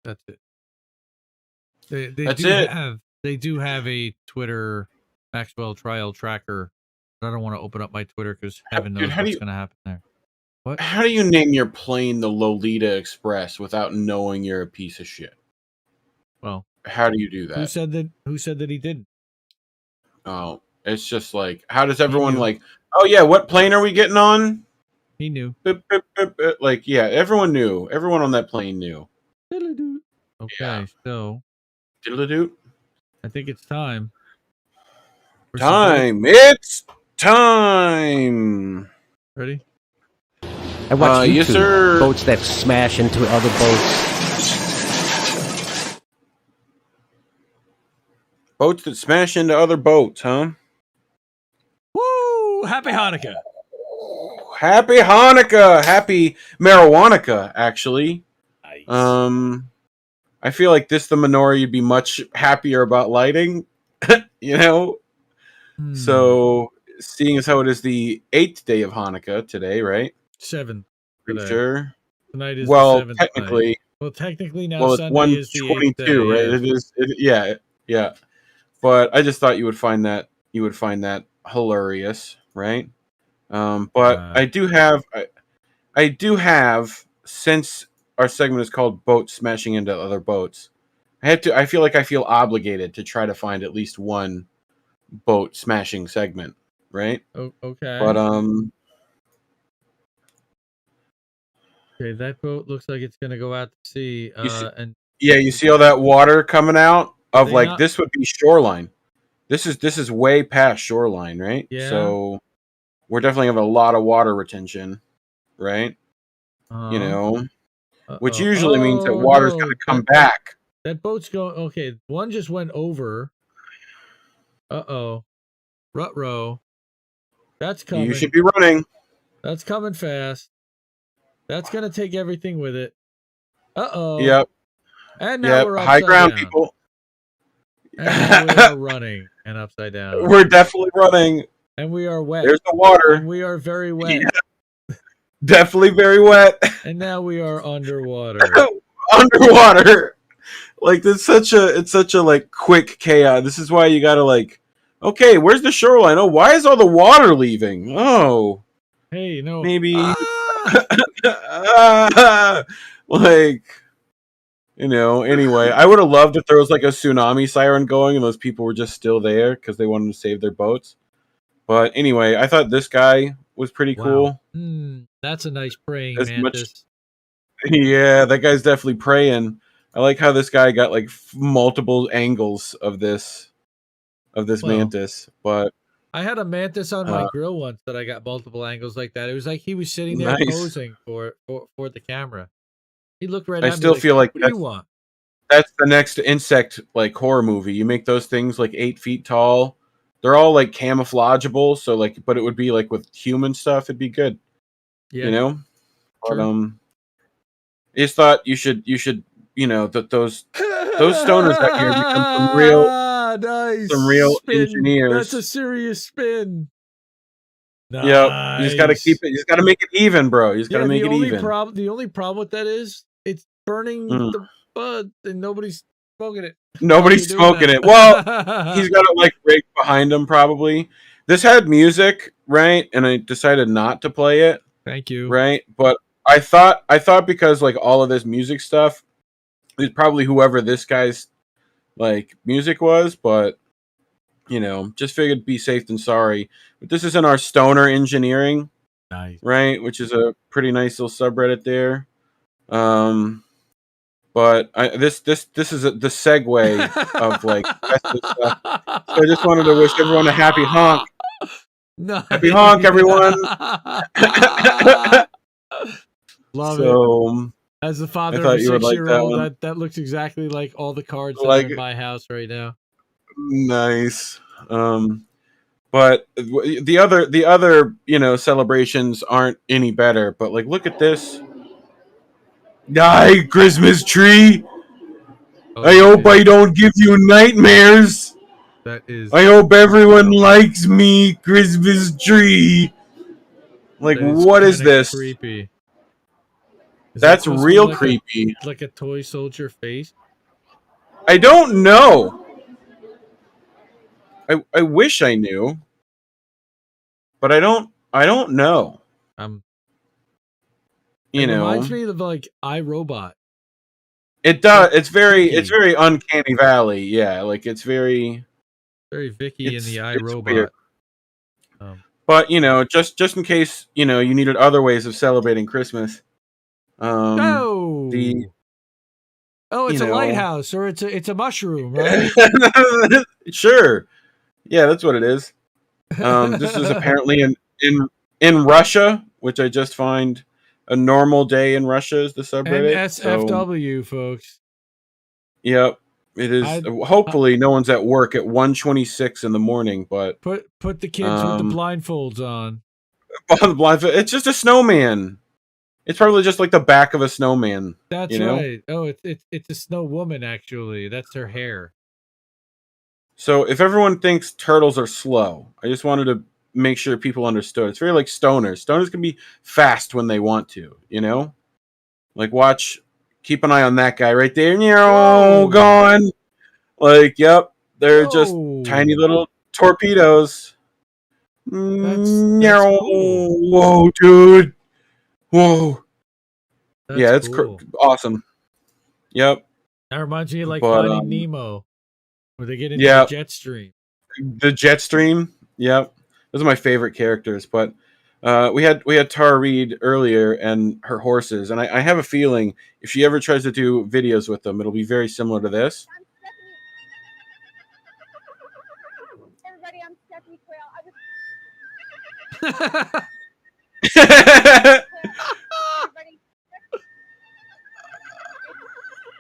That's it. They do have a Twitter Maxwell Trial Tracker. But I don't want to open up my Twitter because heaven knows what's going to happen there. What? How do you name your plane the Lolita Express without knowing you're a piece of shit? Well, how do you do that? Who said that he didn't? Oh, it's just like, how does everyone like, oh yeah, what plane are we getting on? He knew. Like, yeah, everyone knew. Everyone on that plane knew. Okay, yeah. So I think it's time. It's time. Ready? I watch YouTube, yes, sir. Boats that smash into other boats. Boats that smash into other boats, huh? Woo! Happy Hanukkah. Happy Hanukkah. Happy marijuana, actually. Nice. I feel like the menorah you'd be much happier about lighting, you know? So, seeing as how it is the 8th day of Hanukkah today, right? 7th. Pretty sure. Tonight is the 7th technically. Night. Well, technically now it's Sunday is the 8th day. Right? Yeah. But I just thought you would find that hilarious, right? But I do have, since our segment is called Boats Smashing into Other Boats, I feel obligated to try to find at least one boat smashing segment, right? Okay. But okay, that boat looks like it's gonna go out to sea. You see all that water coming out of this would be shoreline. This is way past shoreline, right? Yeah. So we're definitely having a lot of water retention, right? Which usually means that water's going to come back. That boat's going. Okay, one just went over. Ruh-roh. That's coming. You should be running. That's coming fast. That's going to take everything with it. Yep. And now we're upside high ground, down. people. And now we are running and upside down. We're definitely running. And we are wet. There's the water. And we are very wet. Yeah. Definitely very wet. And now we are underwater. Underwater. Like it's such a like quick chaos. This is why you gotta like, okay, where's the shoreline? Oh, why is all the water leaving? Oh. Hey, maybe like, anyway, I would have loved if there was like a tsunami siren going and those people were just still there because they wanted to save their boats. But anyway, I thought this guy was pretty cool. That's a nice praying mantis. Yeah, that guy's definitely praying. I like how this guy got like multiple angles of this mantis. But I had a mantis on my grill once that I got multiple angles like that. It was like he was sitting there posing for the camera. He looked right at me. I still feel like what do you want? That's the next insect like horror movie. You make those things like 8 feet tall. They're all like camouflageable, so like, but it would be like with human stuff. It'd be good, Sure. But I just thought you should, that those stoners out here become some real spin. Engineers. That's a serious spin. Nice. Yep, you just got to keep it. You just got to make it even, bro. You just got to make it even. The only problem with that is it's burning the bud, and nobody's smoking it. Nobody's smoking it. Well, he's got it like raked behind him, probably. This had music, right? And I decided not to play it. Thank you. Right, but I thought because like all of this music stuff is probably whoever this guy's like music was, but just figured be safe than sorry. But this is in our stoner engineering, nice, right? Which is a pretty nice little subreddit there. But this is the segue of like stuff. So I just wanted to wish everyone a happy honk. Nice. Happy honk, everyone. Love it. As the father of a 6-year-old, that looks exactly like all the cards that are in my house right now. Nice. But the other celebrations aren't any better. But like, look at this. Die, Christmas tree. Oh, I hope I don't give you nightmares. That is. I hope everyone likes me, Christmas tree. Like, what is this? Creepy. That's real creepy. Like a toy soldier face. I don't know. I wish I knew, but I don't know. It reminds me of like iRobot. It does. It's very uncanny valley. Yeah, like it's very Vicky in the iRobot. But just in case you needed other ways of celebrating Christmas. It's a lighthouse or it's a mushroom, right? Sure. Yeah, that's what it is. This is apparently in Russia, which I just find a normal day in Russia is the subreddit. And SFW, folks. Yep, it is. Hopefully, no one's at work at 1:26 in the morning. But put the kids with the blindfolds on. On the blindfold, it's just a snowman. It's probably just like the back of a snowman. That's right. Oh, it's a snow woman. Actually, that's her hair. So if everyone thinks turtles are slow, I just wanted to make sure people understood. It's very like stoners. Stoners can be fast when they want to, Like keep an eye on that guy right there. Gone. Like, yep, they're just tiny little torpedoes. That's cool. Whoa, dude. Whoa. That's cool. Awesome. Yep. That reminds me of like Finding Nemo. Where they get into the jet stream. The jet stream, yep. Those are my favorite characters. But we had Tara Reid earlier and her horses, and I have a feeling if she ever tries to do videos with them, it'll be very similar to this. Everybody, I'm Stephanie Quayle. Everybody.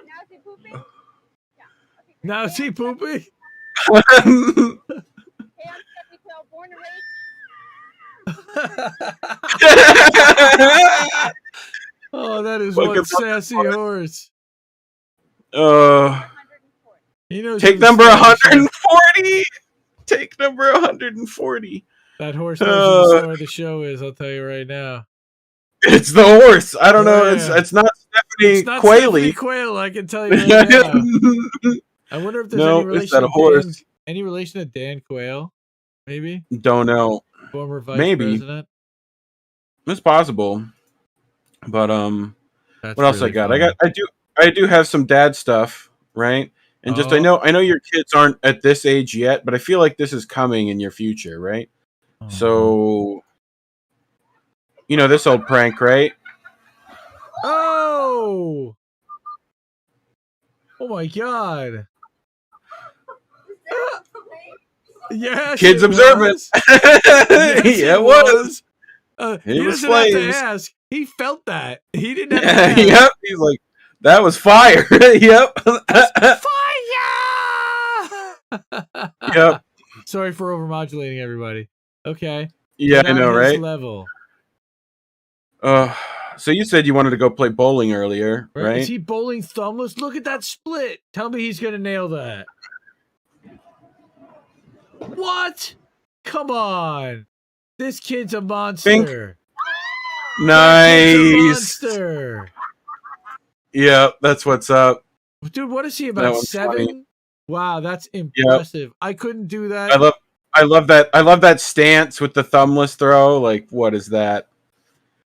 Now is he pooping? Yeah. Now is he pooping? Hey, I'm Stephanie Quayle, born and raised. Oh, that is one sassy horse. He knows take number 140. Take number 140. That horse knows what the show is. I'll tell you right now. It's the horse. I don't know. It's not Stephanie Quayle. Quayle. I can tell you right now. I wonder if there's any relation to Dan Quayle. Maybe. Don't know. Former vice president. It's possible. But what else I got? Funny. I do have some dad stuff, right? And just I know your kids aren't at this age yet, but I feel like this is coming in your future, right? So this old prank, right? Oh my god. Yeah, kids observant. Yes, yeah, it was. He doesn't have to ask. He felt that. He didn't have to ask. Yep. He's like, that was fire. Yep. Fire. Yep. Sorry for overmodulating everybody. Okay. Yeah, I know, right? Level. So you said you wanted to go play bowling earlier, right? Is he bowling thumbless? Look at that split. Tell me he's gonna nail that. What? Come on. This kid's a monster. Nice. Monster. Yeah, that's what's up. Dude, what is he about 7? Funny. Wow, that's impressive. Yep. I couldn't do that. I love that stance with the thumbless throw. Like, what is that?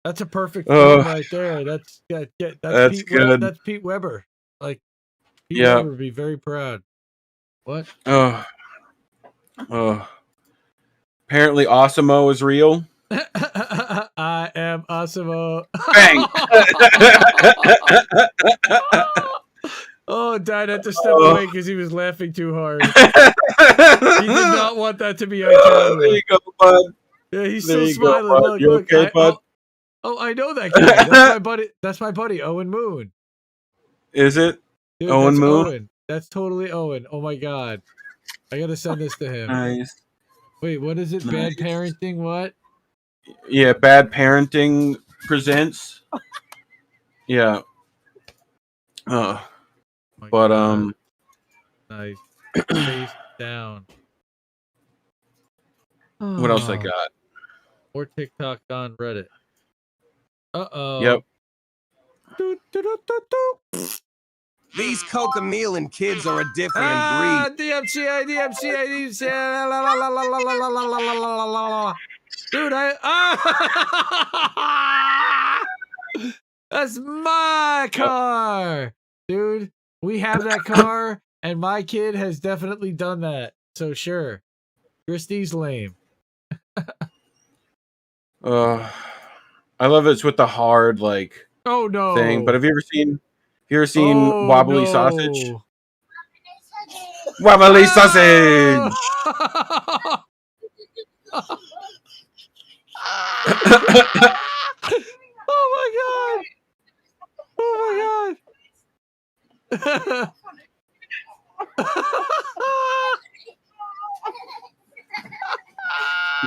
That's a perfect throw right there. That's Pete good. That's Pete Weber. Like, Pete Weber would be very proud. What? Apparently, Osimo is real. I am Osimo. Bang! Dad had to step away because he was laughing too hard. He did not want that to be on camera. There you go, bud. Yeah, he's still smiling. Look, okay, bud? I know that guy. That's my buddy. That's my buddy, Owen Moon. Is it? Dude, Owen Moon? Owen. That's totally Owen. Oh my god. I gotta send this to him. Nice. Wait, what is it? Nice. Bad parenting? What? Yeah, Bad Parenting presents. Yeah. Uh, My but God. Nice. Face down. what else I Oh, got? More TikTok on Reddit. Uh-oh. Yep. These cocamelon kids are a different Ah, breed. DMCA. La, la, la, la, la, la, la, la, la, la, la, la, la. Dude, that's my car. Dude, we have that car, and my kid has definitely done that. So sure. Christie's lame. I love it's with the hard like Oh no. thing. But have you ever seen wobbly no. sausage? Wobbly sausage. Oh my God. Oh my God.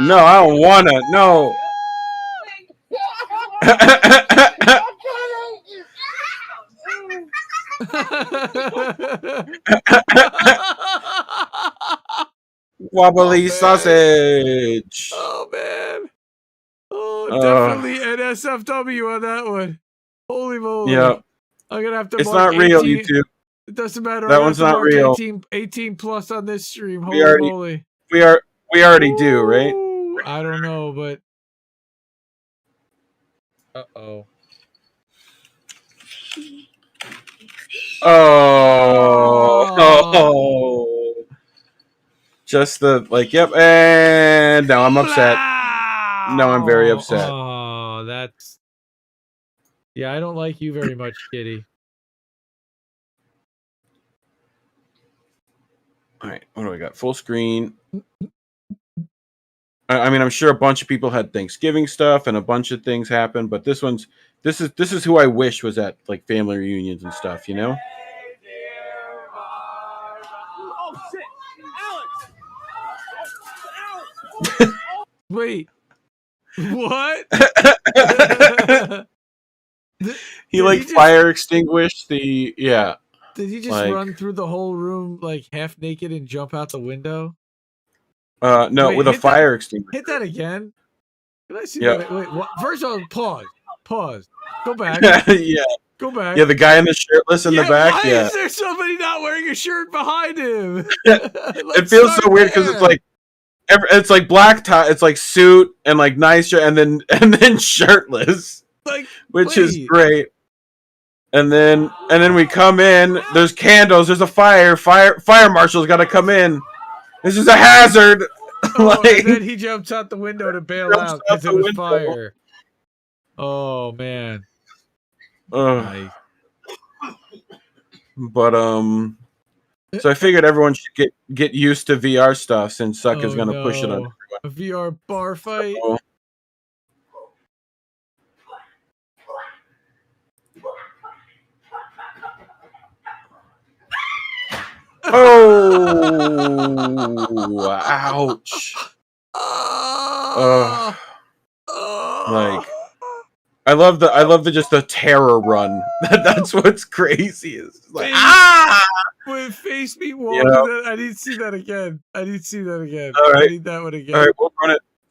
No, I don't wanna. No. Wobbly sausage. Oh man. Oh, definitely NSFW on that one. Holy moly. Yeah. I'm gonna have to It's mark not real, 18. YouTube. It doesn't matter. That I'm one's gonna have to not mark real. 18 plus on this stream. We Holy moly. we already do, right? Ooh, I don't know, but uh-oh. Oh. Just the like, yep, and now I'm upset. No, I'm very upset. Oh, that's yeah, I don't like you very much, Kitty. All right, what do I got? Full screen. I mean, I'm sure a bunch of people had Thanksgiving stuff and a bunch of things happened, but this is who I wish was at like family reunions and stuff, you know? Wait. What? He like fire extinguished the Did he just like, run through the whole room like half naked and jump out the window? no, Wait, with a fire extinguisher. Hit that again. Can I see Yep. that? Wait, what? First of all, pause. Go back. Yeah. Go back. Yeah, the guy in the shirtless in the back. Why Yeah. is there somebody not wearing a shirt behind him? It feels so weird because it's like black tie, it's like suit and like nice shirt, and then shirtless, like, which is great. And then we come in. There's candles. There's a fire. Fire marshal's got to come in. This is a hazard. And then he jumps out the window to bail out because it was fire. Oh man. Nice. But so I figured everyone should get used to VR stuff since Suck is gonna push it on everyone. A VR bar fight. Oh, ouch. Like, I love the just the terror run. That's what's crazy is like With face me walking. I need to see that again. All right. I need that one again. All right,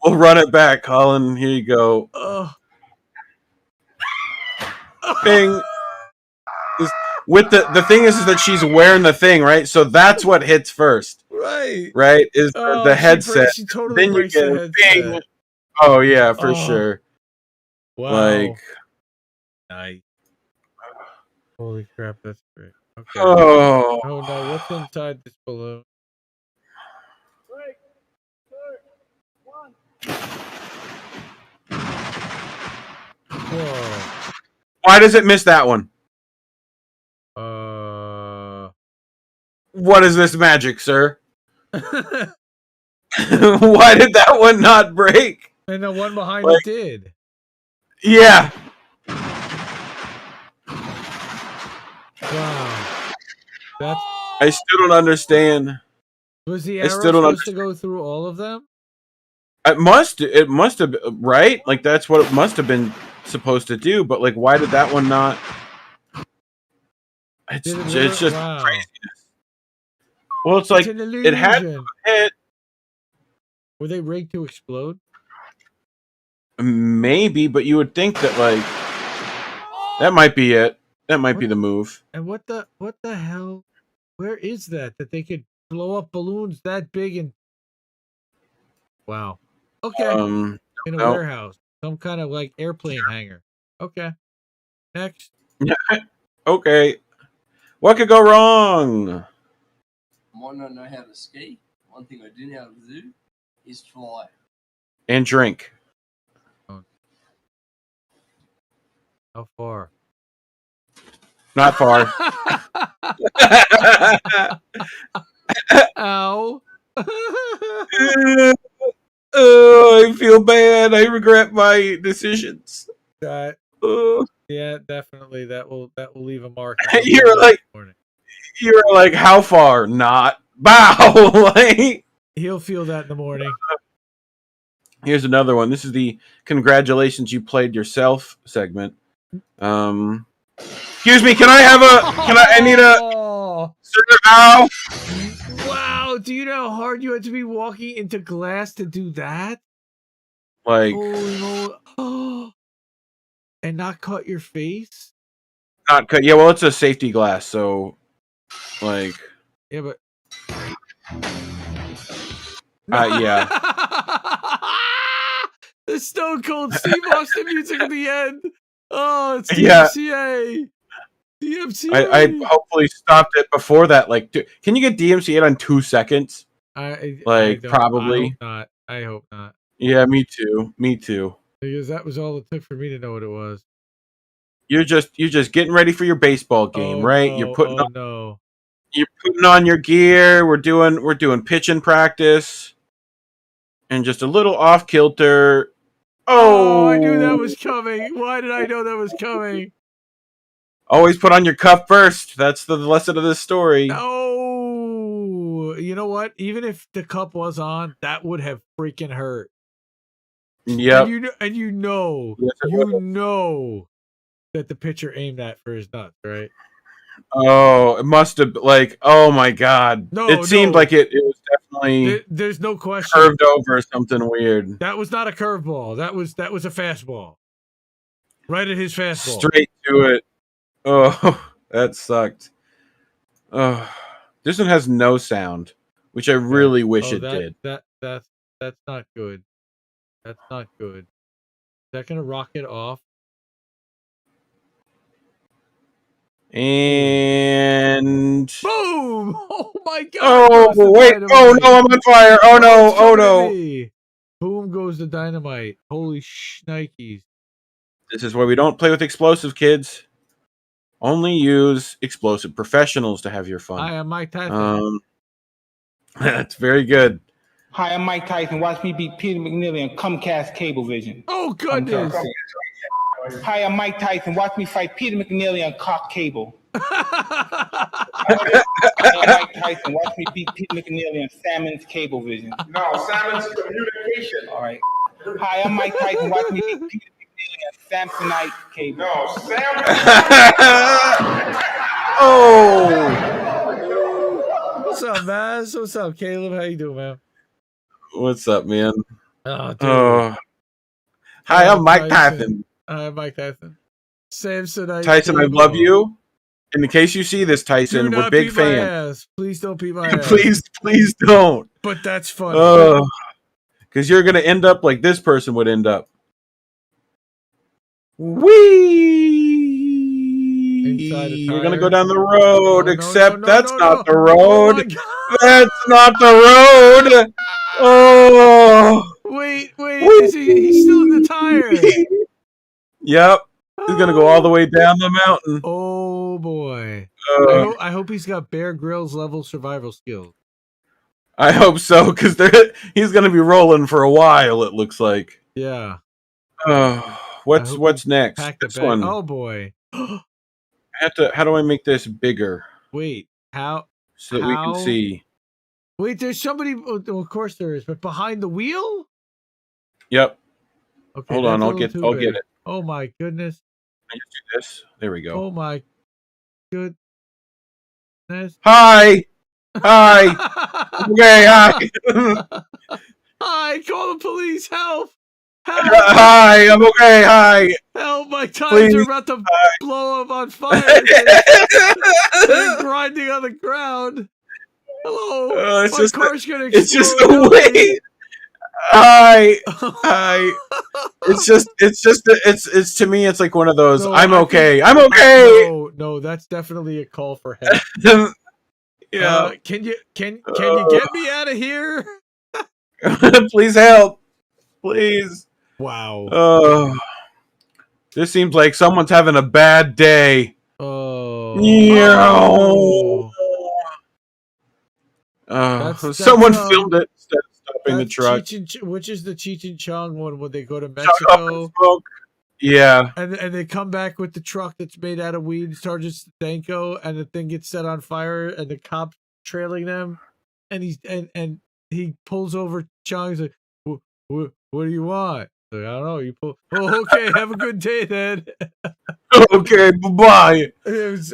we'll run it back, Colin. Here you go. Bing. With the thing is that she's wearing the thing, right? So that's what hits first. Right? Is the headset. She totally then you breaks get the headset. bing. Oh yeah, for sure. Wow. Like, nice. Holy crap, that's great. Okay. Oh no, what's inside this balloon? Whoa. Why does it miss that one? What is this magic, sir? Why did that one not break? And the one behind it did. Yeah. Wow. I still don't understand. Was the arrow supposed to go through all of them? It must have, right? Like that's what it must have been supposed to do, but like why did that one not? It's Did it it's really? just Wow. craziness. Well, it's It's like an it had illusion. hit. Were they rigged to explode? Maybe, but you would think that like that might be it. That might be the move. And what the hell? Where is that they could blow up balloons that big and wow. Okay. In a No. warehouse. Some kind of like airplane hangar. Okay. Next. Okay. What could go wrong? Might not know how to ski. One thing I do know how to do is fly. And drink. How far? Not far. Ow. Oh, I feel bad. I regret my decisions. That Oh. yeah, definitely. That will leave a mark. You're like, how far? Not. Bow. Like, he'll feel that in the morning. here's another one. This is the congratulations you played yourself segment. Excuse me, I need a Sir Ow. Wow, do you know how hard you had to be walking into glass to do that? Like, oh, and not cut your face? not cut. Yeah, well, it's a safety glass, so like, yeah, but yeah. The Stone Cold Steve Austin music at the end. Oh, it's Yeah. DMCA. DMCA. I hopefully stopped it before that. Like, can you get DMCA on 2 seconds? Probably. I hope not. Yeah, me too. Me too. Because that was all it took for me to know what it was. You're just getting ready for your baseball game, right? No. You're putting no. You're putting on your gear. We're doing pitching practice, and just a little off kilter. Oh, I knew that was coming. Why did I know that was coming? Always put on your cuff first. That's the lesson of this story. Oh, you know what? Even if the cup was on, that would have freaking hurt. Yeah. And you know that the pitcher aimed that for his nuts, right? Oh, it must have oh my god. It seemed like it was definitely there's no question curved over or something weird. That was not a curveball. That was a fastball. Right at his fastball. Straight to it. Oh, that sucked. Oh, this one has no sound, which I really wish it did. That's not good. That's not good. Is that gonna rock it off? And boom! Oh my god! Oh wait! Oh no! I'm on fire! Oh no! Oh no! Boom goes the dynamite! Holy shnikes! This is why we don't play with explosive, kids. Only use explosive professionals to have your fun. Hi, I'm Mike Tyson. That's very good. Hi, I'm Mike Tyson. Watch me beat Peter McNeely on Comcast Cablevision. Oh goodness! Hi, I'm Mike Tyson. Watch me fight Peter McNeely on Cock Cable. Hi, I'm Mike Tyson. Watch me beat Peter McNeely on Salmon's Cablevision. No, Salmon's Communication. All right. Hi, I'm Mike Tyson. Watch me beat Peter McNeely on Samsonite Cable. No, Salmon. Oh. What's up, man? What's up, Caleb? How you doing, man? What's up, man? Oh, dude. Hi, I'm Mike Tyson. I'm Mike Tyson. Samsonite Tyson, Cable. I love you. In the case you see this, Tyson, we're big fans. Please don't beat my ass. Please don't. But that's funny. Because you're gonna end up like this person would end up. Wee. We're gonna go down the road, except that's not the road. That's not the road. Oh. Wait. He's still in the tire. Yep. He's gonna go all the way down the mountain. Oh boy. I hope he's got Bear Grylls level survival skills. I hope so, because he's gonna be rolling for a while, it looks like. Yeah. What's next? This one. Oh boy. How do I make this bigger? Wait, how? So that we can see. Wait, there's somebody. Well, of course there is, but behind the wheel. Yep. Okay. Hold on, I'll get it. Oh my goodness. Can I just do this? There we go. Oh my good. Nice. Hi. Hi. Okay, hi. Hi, call the police. Help. Help. Hi, I'm okay. Hi. Help. My tires Please. are about to blow up on fire. They're grinding on the ground. Hello. It's My just car's going to explode. it's just the Help me. way. Hi. Hi. It's to me, it's like one of those, No, I'm I okay. think- I'm okay. No, that's definitely a call for help. Yeah. Can you get me out of here? Please help. Please. Wow. Oh. This seems like someone's having a bad day. Oh. That's, someone filmed it instead of stopping the that's truck. which is the Cheech and Chong one when they go to Shut up and Mexico smoke. Yeah. and they come back with the truck that's made out of weed, Sergeant Stanko, and the thing gets set on fire and the cop trailing them, and he pulls over Chong. He's like, what do you want? Like, I don't know. You pull. Oh, okay. Have a good day then. Okay, bye-bye. It's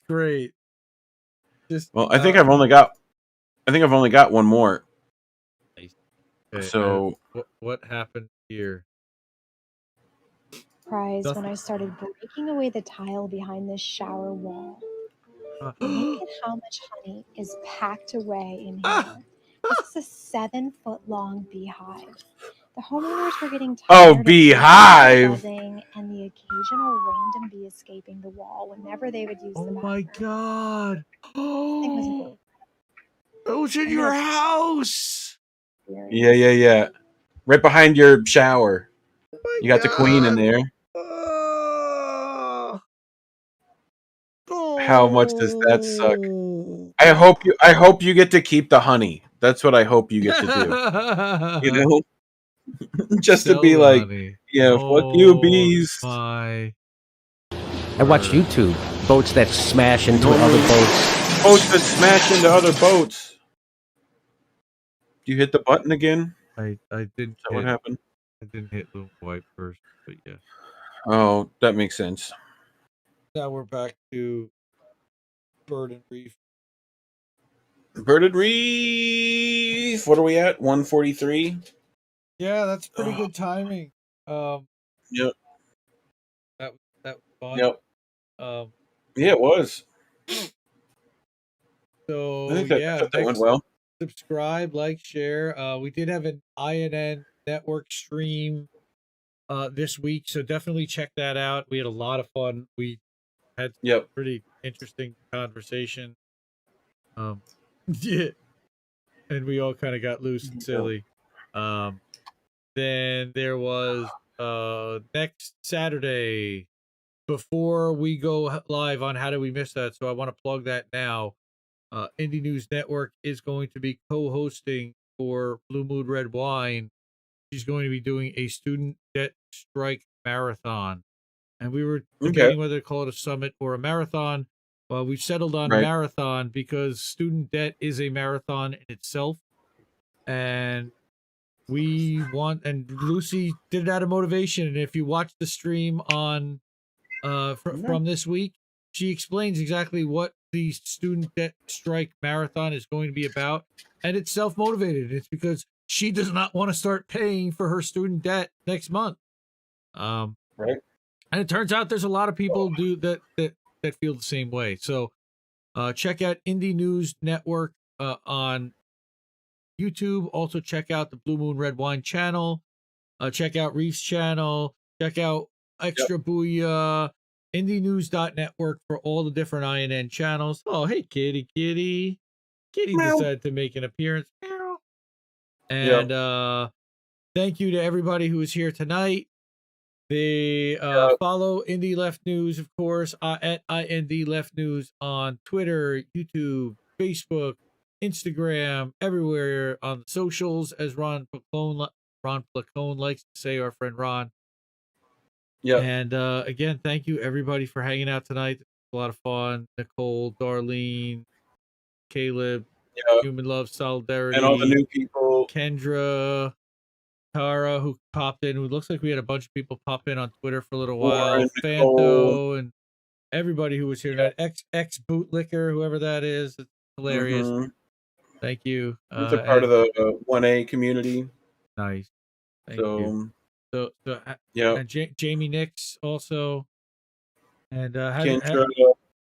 great. Just Well, I think I've only got one more. okay, So what happened here? Surprised when I started breaking away the tile behind this shower wall. Look at how much honey is packed away in here. This is a 7-foot-long beehive. The homeowners were getting tired of beehive. buzzing and the occasional random bee escaping the wall whenever they would use the bathroom. Oh my god! This thing was a It was in your house. Yeah. Right behind your shower. Oh You got the queen in there. How much does that suck? I hope you get to keep the honey. That's what I hope you get to do. You know? Just to be like, honey. yeah, fuck you, bees. My. I watch YouTube. Boats that smash into other boats. Boats that smash into other boats. Do you hit the button again? I didn't. Is that what happened? I didn't hit the white first, but yeah. Oh, that makes sense. Now we're back to Bird and Reef. Bird and Reef. What are we at? 143. Yeah, that's pretty good timing. Yep. That was fun. Yep. Yeah, it was. So I think that went well. Subscribe, like, share. We did have an INN network stream this week, so definitely check that out. We had a lot of fun. We had pretty interesting conversation. Yeah, and we all kind of got loose and silly. Then there was next Saturday, before we go live on How Did We Miss That? So I want to plug that now. Indie News Network is going to be co-hosting for Blue Moon Red Wine. She's going to be doing a student debt strike marathon. And we were debating whether to call it a summit or a marathon. Well, we've settled on marathon because student debt is a marathon in itself. And we want, and Lucy did it out of motivation. And if you watch the stream on from this week, she explains exactly what the student debt strike marathon is going to be about. And it's self-motivated. It's because she does not want to start paying for her student debt next month. Right. And it turns out there's a lot of people that feel the same way. So check out Indie News Network on YouTube. Also check out the Blue Moon Red Wine channel. Check out Reef's channel. Check out Extra Booyah. IndieNews.network for all the different INN channels. Oh, hey, kitty. Kitty decided to make an appearance. Meow. And thank you to everybody who was here tonight. They follow Indie Left News, of course, at IND Left News on Twitter, YouTube, Facebook, Instagram, everywhere on the socials, as Ron Placone likes to say, our friend Ron. Yeah. And again, thank you everybody for hanging out tonight. It was a lot of fun. Nicole, Darlene, Caleb, Human Love, Solidarity, and all the new people. Kendra, Tara, who popped in. It looks like we had a bunch of people pop in on Twitter for a little while. Lauren, Fanto, and everybody who was here tonight. Ex bootlicker, whoever that is. It's hilarious. Mhm. Thank you. It's a part of the 1A community. Nice. Thank you. So So Jamie Nix also, and Kendra,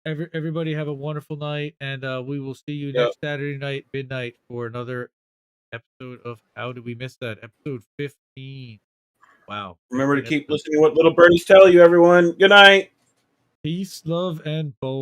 everybody have a wonderful night, and we will see you next Saturday night midnight for another episode of How Did We Miss That? Episode 15. Wow. remember to keep listening to what little birdies tell you, everyone. Good night. Peace, love, and bold.